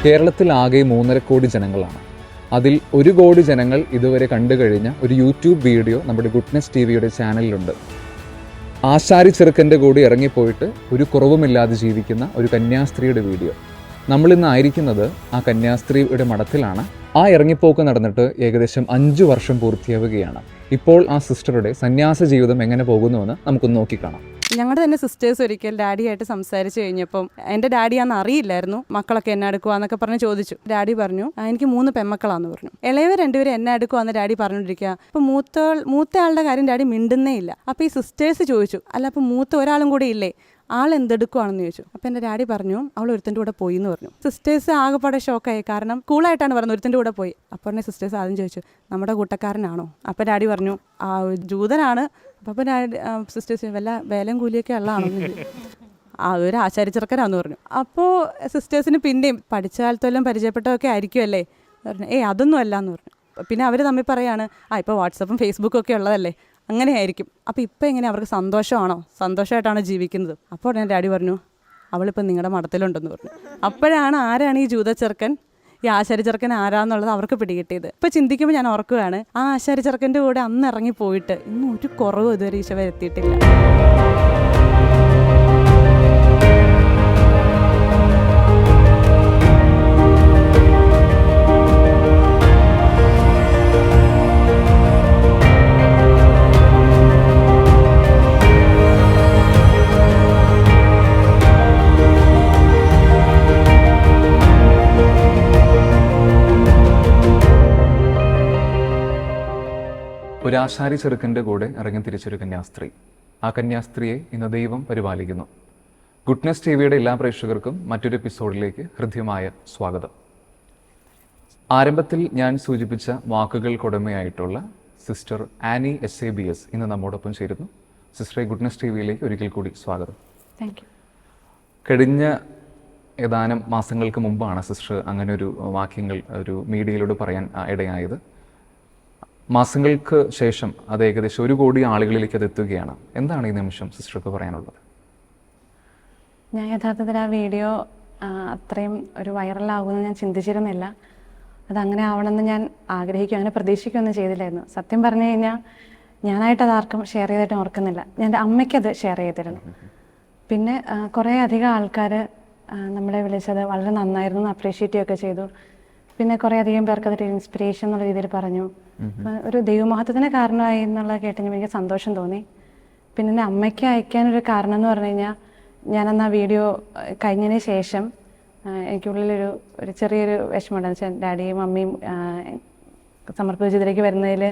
കേരളത്തിൽ ആകെ 3.5 കോടി ജനങ്ങളാണ്. അതിൽ 1 കോടി ജനങ്ങൾ ഇതുവരെ കണ്ടു കഴിഞ്ഞ ഒരു യൂട്യൂബ് വീഡിയോ നമ്മുടെ ഗുഡ്നെസ് ടിവിയുടെ ചാനലിലുണ്ട്. ആശാരി ചെറുക്കൻ്റെ കൂടി ഇറങ്ങിപ്പോയിട്ട് ഒരു കുറവുമില്ലാതെ ജീവിക്കുന്ന ഒരു കന്യാസ്ത്രീയുടെ വീഡിയോ. നമ്മളിന്ന് ആയിരിക്കുന്നത് ആ കന്യാസ്ത്രീയുടെ മഠത്തിലാണ്. ആ ഇറങ്ങിപ്പോക്ക് നടന്നിട്ട് ഏകദേശം 5 വർഷം പൂർത്തിയാവുകയാണ്. ഇപ്പോൾ ആ സിസ്റ്ററുടെ സന്യാസ ജീവിതം എങ്ങനെ പോകുന്നുവെന്ന് നമുക്കൊന്ന് നോക്കിക്കാണാം. ഞങ്ങളുടെ തന്നെ സിസ്റ്റേഴ്സ് ഒരിക്കൽ ഡാഡിയായിട്ട് സംസാരിച്ച് കഴിഞ്ഞപ്പം എൻ്റെ ഡാഡിയാന്ന് അറിയില്ലായിരുന്നു. മക്കളൊക്കെ എന്നെ എടുക്കുവാന്നൊക്കെ പറഞ്ഞ് ചോദിച്ചു. ഡാഡി പറഞ്ഞു എനിക്ക് 3 പെൺമക്കളാന്ന് പറഞ്ഞു. ഇളയവർ 2 പേരും എന്നെ എടുക്കുവാന്ന് ഡാഡി പറഞ്ഞുകൊണ്ടിരിക്കുക. അപ്പം മൂത്തയാളുടെ കാര്യം ഡാഡി മിണ്ടുന്നേ ഇല്ല. അപ്പോൾ ഈ സിസ്റ്റേഴ്സ് ചോദിച്ചു, അല്ല അപ്പം മൂത്ത ഒരാളും കൂടി ഇല്ലേ, ആൾ എന്തെടുക്കുവാണെന്ന് ചോദിച്ചു. അപ്പം എൻ്റെ ഡാഡി പറഞ്ഞു അവൾ ഒരുത്തൻ്റെ കൂടെ പോയി എന്ന് പറഞ്ഞു. സിസ്റ്റേഴ്സ് ആകെപ്പാടെ ഷോക്കായി. കാരണം കൂളായിട്ടാണ് പറഞ്ഞത് ഒരുത്തൻ്റെ കൂടെ പോയി. അപ്പോൾ തന്നെ സിസ്റ്റേഴ്സ് ആദ്യം ചോദിച്ചു നമ്മുടെ കൂട്ടക്കാരനാണോ? അപ്പോൾ ഡാഡി പറഞ്ഞു ജൂതനാണ്. അപ്പോൾ ഡാഡി സിസ്റ്റേഴ്സ് വല്ല വേലം കൂലിയൊക്കെ ഉള്ളതാണോ? ഒരു ആചാര്യച്ചെറുക്കനാന്ന് പറഞ്ഞു. അപ്പോൾ സിസ്റ്റേഴ്സിന് പിന്നെയും പഠിച്ച കാലത്തെല്ലാം പരിചയപ്പെട്ടതൊക്കെ ആയിരിക്കുമല്ലേ പറഞ്ഞു. അതൊന്നും അല്ല എന്ന് പറഞ്ഞു. പിന്നെ അവർ തമ്മിൽ പറയാണ് ഇപ്പോൾ വാട്സപ്പും ഫേസ്ബുക്കും ഒക്കെ ഉള്ളതല്ലേ, അങ്ങനെയായിരിക്കും. അപ്പോൾ ഇപ്പം എങ്ങനെ അവർക്ക് സന്തോഷമാണോ, സന്തോഷമായിട്ടാണോ ജീവിക്കുന്നത്? അപ്പോൾ ഉടനെ ഡാഡി പറഞ്ഞു അവളിപ്പം നിങ്ങളുടെ മഠത്തിലുണ്ടെന്ന് പറഞ്ഞു. അപ്പോഴാണ് ആരാണ് ഈ ജൂത ചെറുക്കൻ, ഈ ആശാരി ചെറുക്കൻ ആരാന്നുള്ളത് അവർക്ക് പിടികിട്ടിയത്. ഇപ്പോൾ ചിന്തിക്കുമ്പോൾ ഞാൻ ഓർക്കുകയാണ് ആ ആശാരി ചെറുക്കൻ്റെ കൂടെ അന്ന് ഇറങ്ങിപ്പോയിട്ട് ഇന്നും ഒരു കുറവും ഇതുവരെ ഈശോ വരുത്തിയിട്ടില്ല. ഒരു ആശാരി ചെറുക്കൻ്റെ കൂടെ ഇറങ്ങി തിരിച്ചൊരു കന്യാസ്ത്രീ. ആ കന്യാസ്ത്രീയെ ഇന്ന് ദൈവം പരിപാലിക്കുന്നു. ഗുഡ്നെസ് ടിവിയുടെ എല്ലാ പ്രേക്ഷകർക്കും മറ്റൊരു എപ്പിസോഡിലേക്ക് ഹൃദ്യമായ സ്വാഗതം. ആരംഭത്തിൽ ഞാൻ സൂചിപ്പിച്ച വാക്കുകൾക്കുടമയായിട്ടുള്ള സിസ്റ്റർ ആനി SABS ഇന്ന് നമ്മോടൊപ്പം ചേരുന്നു. സിസ്റ്ററെ, ഗുഡ്നെസ് ടിവിയിലേക്ക് ഒരിക്കൽ കൂടി സ്വാഗതം. Thank you. കഴിഞ്ഞ ഏതാനും മാസങ്ങൾക്ക് മുമ്പാണ് സിസ്റ്റർ അങ്ങനെ ഒരു വാക്യങ്ങൾ ഒരു മീഡിയയിലൂടെ പറയാൻ ഇടയായത്. മാസങ്ങൾക്ക് ശേഷം അത് ഏകദേശം 1 കോടി ആളുകളിലേക്ക് അത് എത്തുകയാണ്. എന്താണ് ഈ നിമിഷം സിസ്റ്റർക്ക് പറയാനുള്ളത്? ഞാൻ യഥാർത്ഥത്തിൽ ആ വീഡിയോ അത്രയും ഒരു വൈറലാകുമെന്ന് ഞാൻ ചിന്തിച്ചിരുന്നില്ല. അതങ്ങനെ ആവണമെന്ന് ഞാൻ ആഗ്രഹിക്കുകയോ അങ്ങനെ പ്രതീക്ഷിക്കുകയൊന്നും ചെയ്തില്ലായിരുന്നു. സത്യം പറഞ്ഞു കഴിഞ്ഞാൽ ഞാനായിട്ടത് ആർക്കും ഷെയർ ചെയ്തിട്ട് ഓർക്കുന്നില്ല. ഞാൻ എൻ്റെ അമ്മയ്ക്കത് ഷെയർ ചെയ്തിരുന്നു. പിന്നെ കുറേ അധികം ആൾക്കാർ നമ്മളെ വിളിച്ചത് വളരെ നന്നായിരുന്നു എന്ന് അപ്രീഷിയേറ്റ് ഒക്കെ ചെയ്തു. പിന്നെ കുറേ അധികം പേർക്ക് അതൊരു ഇൻസ്പിറേഷൻ എന്നുള്ള രീതിയിൽ പറഞ്ഞു. ഒരു ദൈവമഹത്വത്തിന് കാരണമായി എന്നുള്ളത് കേട്ടുകഴിഞ്ഞാൽ എനിക്ക് സന്തോഷം തോന്നി. പിന്നെ എൻ്റെ അമ്മയ്ക്ക് അയക്കാനൊരു കാരണം എന്ന് പറഞ്ഞു കഴിഞ്ഞാൽ ഞാനന്ന് ആ വീഡിയോ കഴിഞ്ഞതിന് ശേഷം എനിക്കുള്ളിലൊരു ചെറിയൊരു വിഷമമുണ്ടെന്ന് വെച്ചാൽ ഡാഡിയും മമ്മിയും സമർപ്പിത ജീവിതത്തിലേക്ക് വരുന്നതിൽ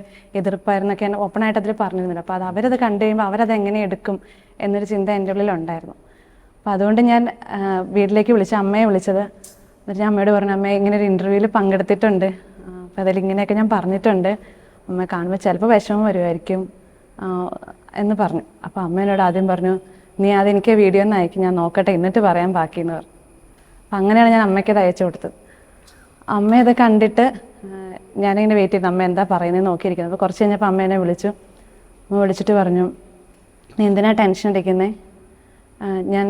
എതിർപ്പായിരുന്നൊക്കെ ഞാൻ ഓപ്പണായിട്ട് അതിൽ പറഞ്ഞിരുന്നില്ല. അപ്പോൾ അവരത് കണ്ടു കഴിയുമ്പോൾ അവരത് എങ്ങനെ എടുക്കും എന്നൊരു ചിന്ത എൻ്റെ ഉള്ളിലുണ്ടായിരുന്നു. അപ്പോൾ അതുകൊണ്ട് ഞാൻ വീട്ടിലേക്ക് അമ്മയെ വിളിച്ചത്. എന്നിട്ട് ഞാൻ അമ്മയോട് പറഞ്ഞു അമ്മ ഇങ്ങനെ ഒരു ഇൻ്റർവ്യൂവിൽ പങ്കെടുത്തിട്ടുണ്ട്, അപ്പോൾ അതിലിങ്ങനെയൊക്കെ ഞാൻ പറഞ്ഞിട്ടുണ്ട്, അമ്മ കാണുമ്പോൾ ചിലപ്പോൾ വിഷമം വരുമായിരിക്കും എന്ന് പറഞ്ഞു. അപ്പോൾ അമ്മ എന്നോട് ആദ്യം പറഞ്ഞു നീ അതെനിക്ക് വീഡിയോ ഒന്ന് അയക്കും, ഞാൻ നോക്കട്ടെ എന്നിട്ട് പറയാൻ ബാക്കിയെന്ന് പറഞ്ഞു. അപ്പം അങ്ങനെയാണ് ഞാൻ അമ്മയ്ക്കത് അയച്ചു കൊടുത്തത്. അമ്മ അത് കണ്ടിട്ട് ഞാനിങ്ങനെ വെയിറ്റ് ചെയ്തു അമ്മ എന്താ പറയുന്നത് നോക്കിയിരിക്കുന്നത്. അപ്പോൾ കുറച്ച് കഴിഞ്ഞപ്പോൾ അമ്മ എന്നെ വിളിച്ചു. അമ്മ വിളിച്ചിട്ട് പറഞ്ഞു നീ എന്തിനാ ടെൻഷൻ അടിക്കുന്നത്, ഞാൻ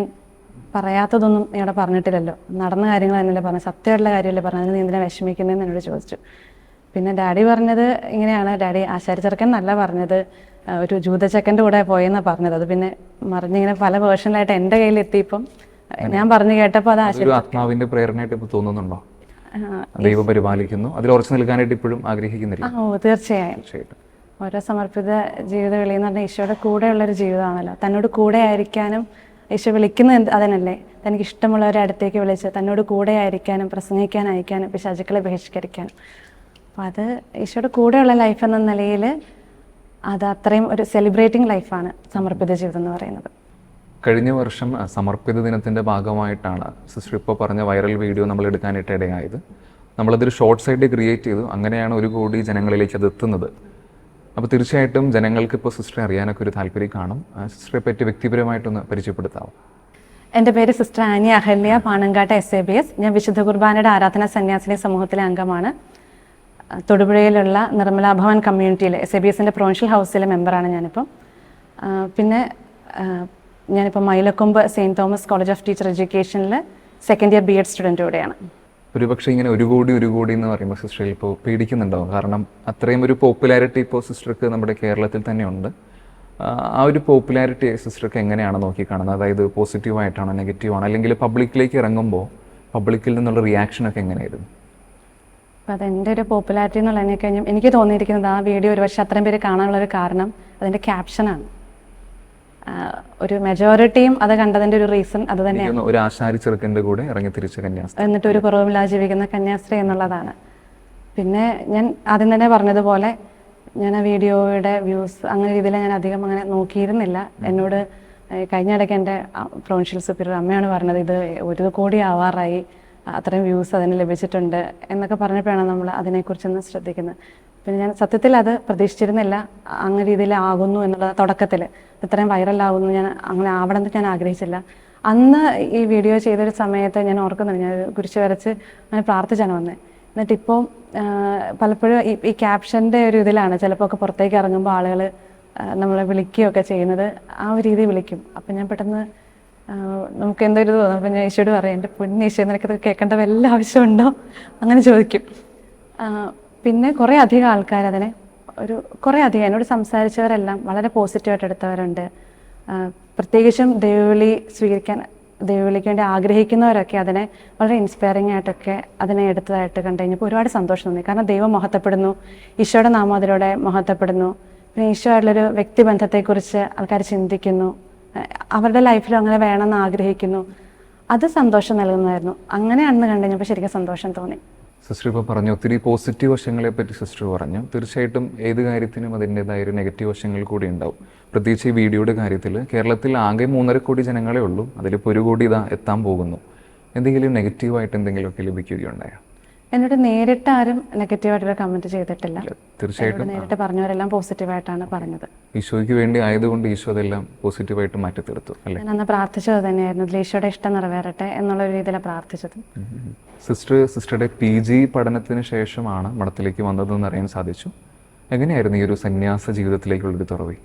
പറയാത്തതൊന്നും നീ അവിടെ പറഞ്ഞിട്ടില്ലല്ലോ, നടന്ന കാര്യങ്ങൾ തന്നെയല്ലേ പറഞ്ഞത്, സത്യമായിട്ടുള്ള കാര്യമല്ലേ പറഞ്ഞത്, അതിന് നീ എന്തിനാ വിഷമിക്കുന്നതെന്ന് എന്നോട് ചോദിച്ചു. പിന്നെ ഡാഡി പറഞ്ഞത് ഇങ്ങനെയാണ്, ഡാഡി ആശാരി ചെറുക്കൻ എന്നല്ല പറഞ്ഞത്, ഒരു ജൂതച്ചക്കൻ്റെ കൂടെ പോയെന്നാണ് പറഞ്ഞത്. അത് പിന്നെ മറിഞ്ഞിങ്ങനെ പല വേർഷനിലായിട്ട് എൻ്റെ കയ്യിൽ എത്തിയപ്പം ഞാൻ പറഞ്ഞു കേട്ടപ്പോൾ അത് ആത്മാവിന്റെ പ്രേരണയായിട്ട് ഇപ്പോൾ തോന്നുന്നുണ്ടോ? ദൈവം പരിപാലിക്കുന്നു, അതിൽ ഉറച്ചു നിൽക്കാനായിട്ട് ഇപ്പോഴും ആഗ്രഹിക്കുന്നില്ല? തീർച്ചയായും. ഓരോ സമർപ്പിത ജീവിത വിളി എന്ന് പറഞ്ഞാൽ ഈശോയുടെ കൂടെയുള്ളൊരു ജീവിതമാണല്ലോ. തന്നോട് കൂടെ ആയിരിക്കാനും ഈശോ വിളിക്കുന്നത് അതിനല്ലേ, തനിക്ക് ഇഷ്ടമുള്ളവരെ അടുത്തേക്ക് വിളിച്ച് തന്നോട് കൂടെ ആയിരിക്കാനും പ്രസംഗിക്കാൻ അയക്കാനും പിശാചുക്കളെ ബഹിഷ്കരിക്കാനും. അപ്പോൾ അത് ഈശോയുടെ കൂടെയുള്ള ലൈഫ് എന്ന നിലയിൽ അത് അത്രയും ഒരു സെലിബ്രേറ്റിംഗ് ലൈഫാണ് സമർപ്പിത ജീവിതം എന്ന് പറയുന്നത്. കഴിഞ്ഞ വർഷം സമർപ്പിത ദിനത്തിൻ്റെ ഭാഗമായിട്ടാണ് സിസ്റ്റർ ഇപ്പോൾ പറഞ്ഞ വൈറൽ വീഡിയോ നമ്മൾ എടുക്കാനായിട്ട് ഇടയായത്. നമ്മളതൊരു ഷോർട്ട് സൈഡ് ക്രിയേറ്റ് ചെയ്തു. അങ്ങനെയാണ് 1 കോടി ജനങ്ങളിലേക്ക് അത് എത്തുന്നത്. അപ്പോൾ തീർച്ചയായിട്ടും ജനങ്ങൾക്ക് ഇപ്പോൾ സിസ്റ്ററെ അറിയാനൊക്കെ ഒരു താല്പര്യം കാണും. സിസ്റ്ററെ പറ്റി വ്യക്തിപരമായിട്ടൊന്ന് പരിചയപ്പെടുത്താവും. എൻ്റെ പേര് സിസ്റ്റർ ആനി അഹല്യ, പാണങ്കാട്ട് SABS. ഞാൻ വിശുദ്ധ കുർബാനയുടെ ആരാധനാ സന്യാസിനി സമൂഹത്തിലെ അംഗമാണ്. തൊടുപുഴയിലുള്ള നിർമ്മല ഭവൻ കമ്മ്യൂണിറ്റിയിൽ SABSൻ്റെ പ്രൊവിൻഷ്യൽ ഹൗസിലെ മെമ്പറാണ് ഞാനിപ്പം. പിന്നെ ഞാനിപ്പോൾ Mylacompu saint Thomas college of teacher എഡ്യൂക്കേഷനിൽ സെക്കൻഡ് ഇയർ B.Ed സ്റ്റുഡൻറ്റ് കൂടെയാണ്. ഒരുപക്ഷെ ഇങ്ങനെ ഒരു കോടി എന്ന് പറയുമ്പോൾ സിസ്റ്റർ ഇപ്പോൾ പേടിക്കുന്നുണ്ടാവും. കാരണം അത്രയും ഒരു പോപ്പുലാരിറ്റി ഇപ്പോൾ സിസ്റ്റർക്ക് നമ്മുടെ കേരളത്തിൽ തന്നെ ഉണ്ട്. ആ ഒരു പോപ്പുലാരിറ്റി സിസ്റ്റർക്ക് എങ്ങനെയാണ് നോക്കിക്കാണുന്നത്? അതായത് പോസിറ്റീവായിട്ടാണോ നെഗറ്റീവാണോ, അല്ലെങ്കിൽ പബ്ലിക്കിലേക്ക് ഇറങ്ങുമ്പോൾ പബ്ലിക്കിൽ നിന്നുള്ള റിയാക്ഷനൊക്കെ എങ്ങനെയായിരുന്നു? അപ്പോൾ അതെൻ്റെ ഒരു പോപ്പുലാരിറ്റി എന്നുള്ളതിനെ കഴിഞ്ഞും എനിക്ക് തോന്നിയിരിക്കുന്നത് ആ വീഡിയോ ഒരുപക്ഷെ അത്രയും പേര് കാണാനുള്ളൊരു കാരണം അതിൻ്റെ ക്യാപ്ഷനാണ്. ഒരു മെജോറിറ്റിയും അത് കണ്ടതിൻ്റെ ഒരു റീസൺ അത് തന്നെയാണ്. ഒരു ആശാരി ചെറുക്കൻ്റെ കൂടെ ഇറങ്ങി തിരിച്ച കന്യാസ്ത്രീ, എന്നിട്ട് ഒരു കുറവുമില്ലാതെ ജീവിക്കുന്ന കന്യാസ്ത്രീ എന്നുള്ളതാണ്. പിന്നെ ഞാൻ ആദ്യം തന്നെ പറഞ്ഞതുപോലെ ഞാൻ ആ വീഡിയോയുടെ വ്യൂസ് അങ്ങനെ രീതിയിൽ ഞാൻ അധികം അങ്ങനെ നോക്കിയിരുന്നില്ല. എന്നോട് കഴിഞ്ഞ ഇടയ്ക്ക് എൻ്റെ പ്രൊവിൻഷ്യൽ സുപ്പീരിയർ അമ്മയാണ് പറഞ്ഞത്, ഇത് 1 കോടി ആവാറായി, അത്രയും വ്യൂസ് അതിന് ലഭിച്ചിട്ടുണ്ട് എന്നൊക്കെ പറഞ്ഞപ്പോഴാണ് നമ്മൾ അതിനെക്കുറിച്ചൊന്ന് ശ്രദ്ധിക്കുന്നത്. പിന്നെ ഞാൻ സത്യത്തിൽ അത് പ്രതീക്ഷിച്ചിരുന്നില്ല അങ്ങനെ രീതിയിൽ ആകുന്നു എന്നുള്ള. തുടക്കത്തിൽ ഇത്രയും വൈറലാകുന്നു ഞാൻ അങ്ങനെ ആവണമെന്ന് ഞാൻ ആഗ്രഹിച്ചില്ല. അന്ന് ഈ വീഡിയോ ചെയ്തൊരു സമയത്ത് ഞാൻ ഓർക്കുന്നുണ്ട്, ഞാൻ കുരിശ് വരച്ച് അങ്ങനെ പ്രാർത്ഥിച്ചാണ് വന്നത്. എന്നിട്ടിപ്പോൾ പലപ്പോഴും ഈ ക്യാപ്ഷൻ്റെ ഒരു ഇതിലാണ് ചിലപ്പോൾ ഒക്കെ പുറത്തേക്ക് ഇറങ്ങുമ്പോൾ ആളുകൾ നമ്മളെ വിളിക്കുകയൊക്കെ ചെയ്യുന്നത്. ആ ഒരു രീതി വിളിക്കും. അപ്പം ഞാൻ പെട്ടെന്ന് നമുക്ക് എന്തൊരു തോന്നും. അപ്പം ഞാൻ ഈശോയോട് പറയും, എൻ്റെ പൊന്നീശോ നിനക്കത് കേൾക്കേണ്ട വല്ല ആവശ്യമുണ്ടോ അങ്ങനെ ചോദിക്കും. പിന്നെ കുറേ അധികം ആൾക്കാർ അതിനെ കുറേ അധികം എന്നോട് സംസാരിച്ചവരെല്ലാം വളരെ പോസിറ്റീവായിട്ട് എടുത്തവരുണ്ട്. പ്രത്യേകിച്ചും ദൈവവിളിക്ക് വേണ്ടി ആഗ്രഹിക്കുന്നവരൊക്കെ അതിനെ വളരെ ഇൻസ്പയറിംഗ് ആയിട്ടൊക്കെ അതിനെ എടുത്തതായിട്ട് കണ്ടു കഴിഞ്ഞപ്പോൾ ഒരുപാട് സന്തോഷം തോന്നി. കാരണം ദൈവം മഹത്വപ്പെടുന്നു, ഈശോയുടെ നാമം അതിലൂടെ മഹത്വപ്പെടുന്നു. പിന്നെ ഈശോ ആയിട്ടുള്ളൊരു വ്യക്തിബന്ധത്തെക്കുറിച്ച് ആൾക്കാർ ചിന്തിക്കുന്നു, അവരുടെ ലൈഫിലും അങ്ങനെ വേണമെന്ന് ആഗ്രഹിക്കുന്നു. അത് സന്തോഷം നൽകുന്നതായിരുന്നു. അങ്ങനെ അന്ന് കണ്ടു കഴിഞ്ഞപ്പോൾ ശരിക്കും സന്തോഷം തോന്നി. സിസ്റ്റർ ഇപ്പോൾ പറഞ്ഞു, ഒത്തിരി പോസിറ്റീവ് വശങ്ങളെ പറ്റി സിസ്റ്റർ പറഞ്ഞു. തീർച്ചയായിട്ടും ഏത് കാര്യത്തിനും അതിൻ്റെതായ ഒരു നെഗറ്റീവ് വശങ്ങൾ കൂടി ഉണ്ടാവും. പ്രത്യേകിച്ച് ഈ വീഡിയോയുടെ കാര്യത്തിൽ കേരളത്തിൽ ആകെ 3.5 കോടി ജനങ്ങളേ ഉള്ളൂ. അതിലിപ്പോൾ 1 കോടി എത്താൻ പോകുന്നു. എന്തെങ്കിലും നെഗറ്റീവായിട്ട് എന്തെങ്കിലുമൊക്കെ ലഭിക്കുകയുണ്ടായോ? എന്നോട് നേരിട്ട് ആരും നെഗറ്റീവായിട്ടൊരു കമൻറ്റ് ചെയ്തിട്ടില്ല. തീർച്ചയായിട്ടും നേരിട്ട് പറഞ്ഞവരെല്ലാം പോസിറ്റീവായിട്ടാണ് പറഞ്ഞത്. ഈശോയ്ക്ക് വേണ്ടി ആയതുകൊണ്ട് ഈശോ അതെല്ലാം പോസിറ്റീവായിട്ട് മാറ്റി തീർത്തു അല്ലേ? ഞാൻ അന്ന് പ്രാർത്ഥിച്ചത് തന്നെയായിരുന്നു, ഈശോയുടെ ഇഷ്ടം നിറവേറട്ടെ എന്നുള്ള ഒരു രീതിയിലാണ് പ്രാർത്ഥിച്ചത്. സിസ്റ്ററുടെ PG പഠനത്തിന് ശേഷമാണ് മഠത്തിലേക്ക് വന്നതെന്ന് അറിയാൻ സാധിച്ചു. എങ്ങനെയായിരുന്നു ഈ ഒരു സന്യാസ ജീവിതത്തിലേക്കുള്ളൊരു തുറവി?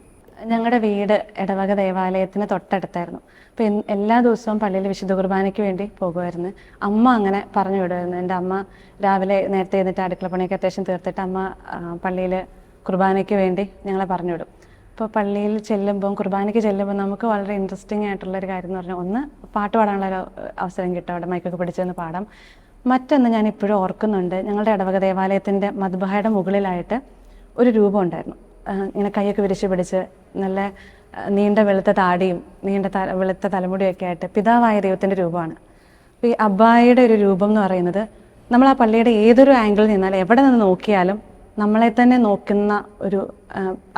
ഞങ്ങളുടെ വീട് ഇടവക ദേവാലയത്തിന് തൊട്ടടുത്തായിരുന്നു. അപ്പോൾ എല്ലാ ദിവസവും പള്ളിയിൽ വിശുദ്ധ കുർബാനയ്ക്ക് വേണ്ടി പോകുമായിരുന്നു. അമ്മ അങ്ങനെ പറഞ്ഞു വിടുമായിരുന്നു. എൻ്റെ അമ്മ രാവിലെ നേരത്തെ എന്നിട്ട് അടുക്കള പണിയൊക്കെ അത്യാവശ്യം തീർത്തിട്ട് അമ്മ പള്ളിയിൽ കുർബാനയ്ക്ക് വേണ്ടി ഞങ്ങളെ പറഞ്ഞു വിടും. അപ്പോൾ പള്ളിയിൽ ചെല്ലുമ്പം കുർബാനയ്ക്ക് ചെല്ലുമ്പോൾ നമുക്ക് വളരെ ഇൻട്രസ്റ്റിംഗ് ആയിട്ടുള്ളൊരു കാര്യം എന്ന് പറഞ്ഞാൽ, ഒന്ന് പാട്ട് പാടാനുള്ളൊരു അവസരം കിട്ടും, അവിടെ മൈക്കൊക്കെ പിടിച്ചെന്ന് പാടാം. മറ്റൊന്ന് ഞാൻ ഇപ്പോഴും ഓർക്കുന്നുണ്ട്, ഞങ്ങളുടെ ഇടവക ദേവാലയത്തിൻ്റെ മദ്ബഹയുടെ മുകളിലായിട്ട് ഒരു രൂപം ഉണ്ടായിരുന്നു. ഇങ്ങനെ കൈയൊക്കെ വിരിച്ച് പിടിച്ച് നല്ല നീണ്ട വെളുത്ത താടിയും വെളുത്ത തലമുടിയൊക്കെ ആയിട്ട് പിതാവായ ദൈവത്തിൻ്റെ രൂപമാണ്. അപ്പോൾ ഈ അബ്ബായുടെ ഒരു രൂപം എന്ന് പറയുന്നത് നമ്മൾ ആ പള്ളിയുടെ ഏതൊരു ആംഗിളിൽ നിന്നാലും എവിടെ നിന്ന് നോക്കിയാലും നമ്മളെ തന്നെ നോക്കുന്ന ഒരു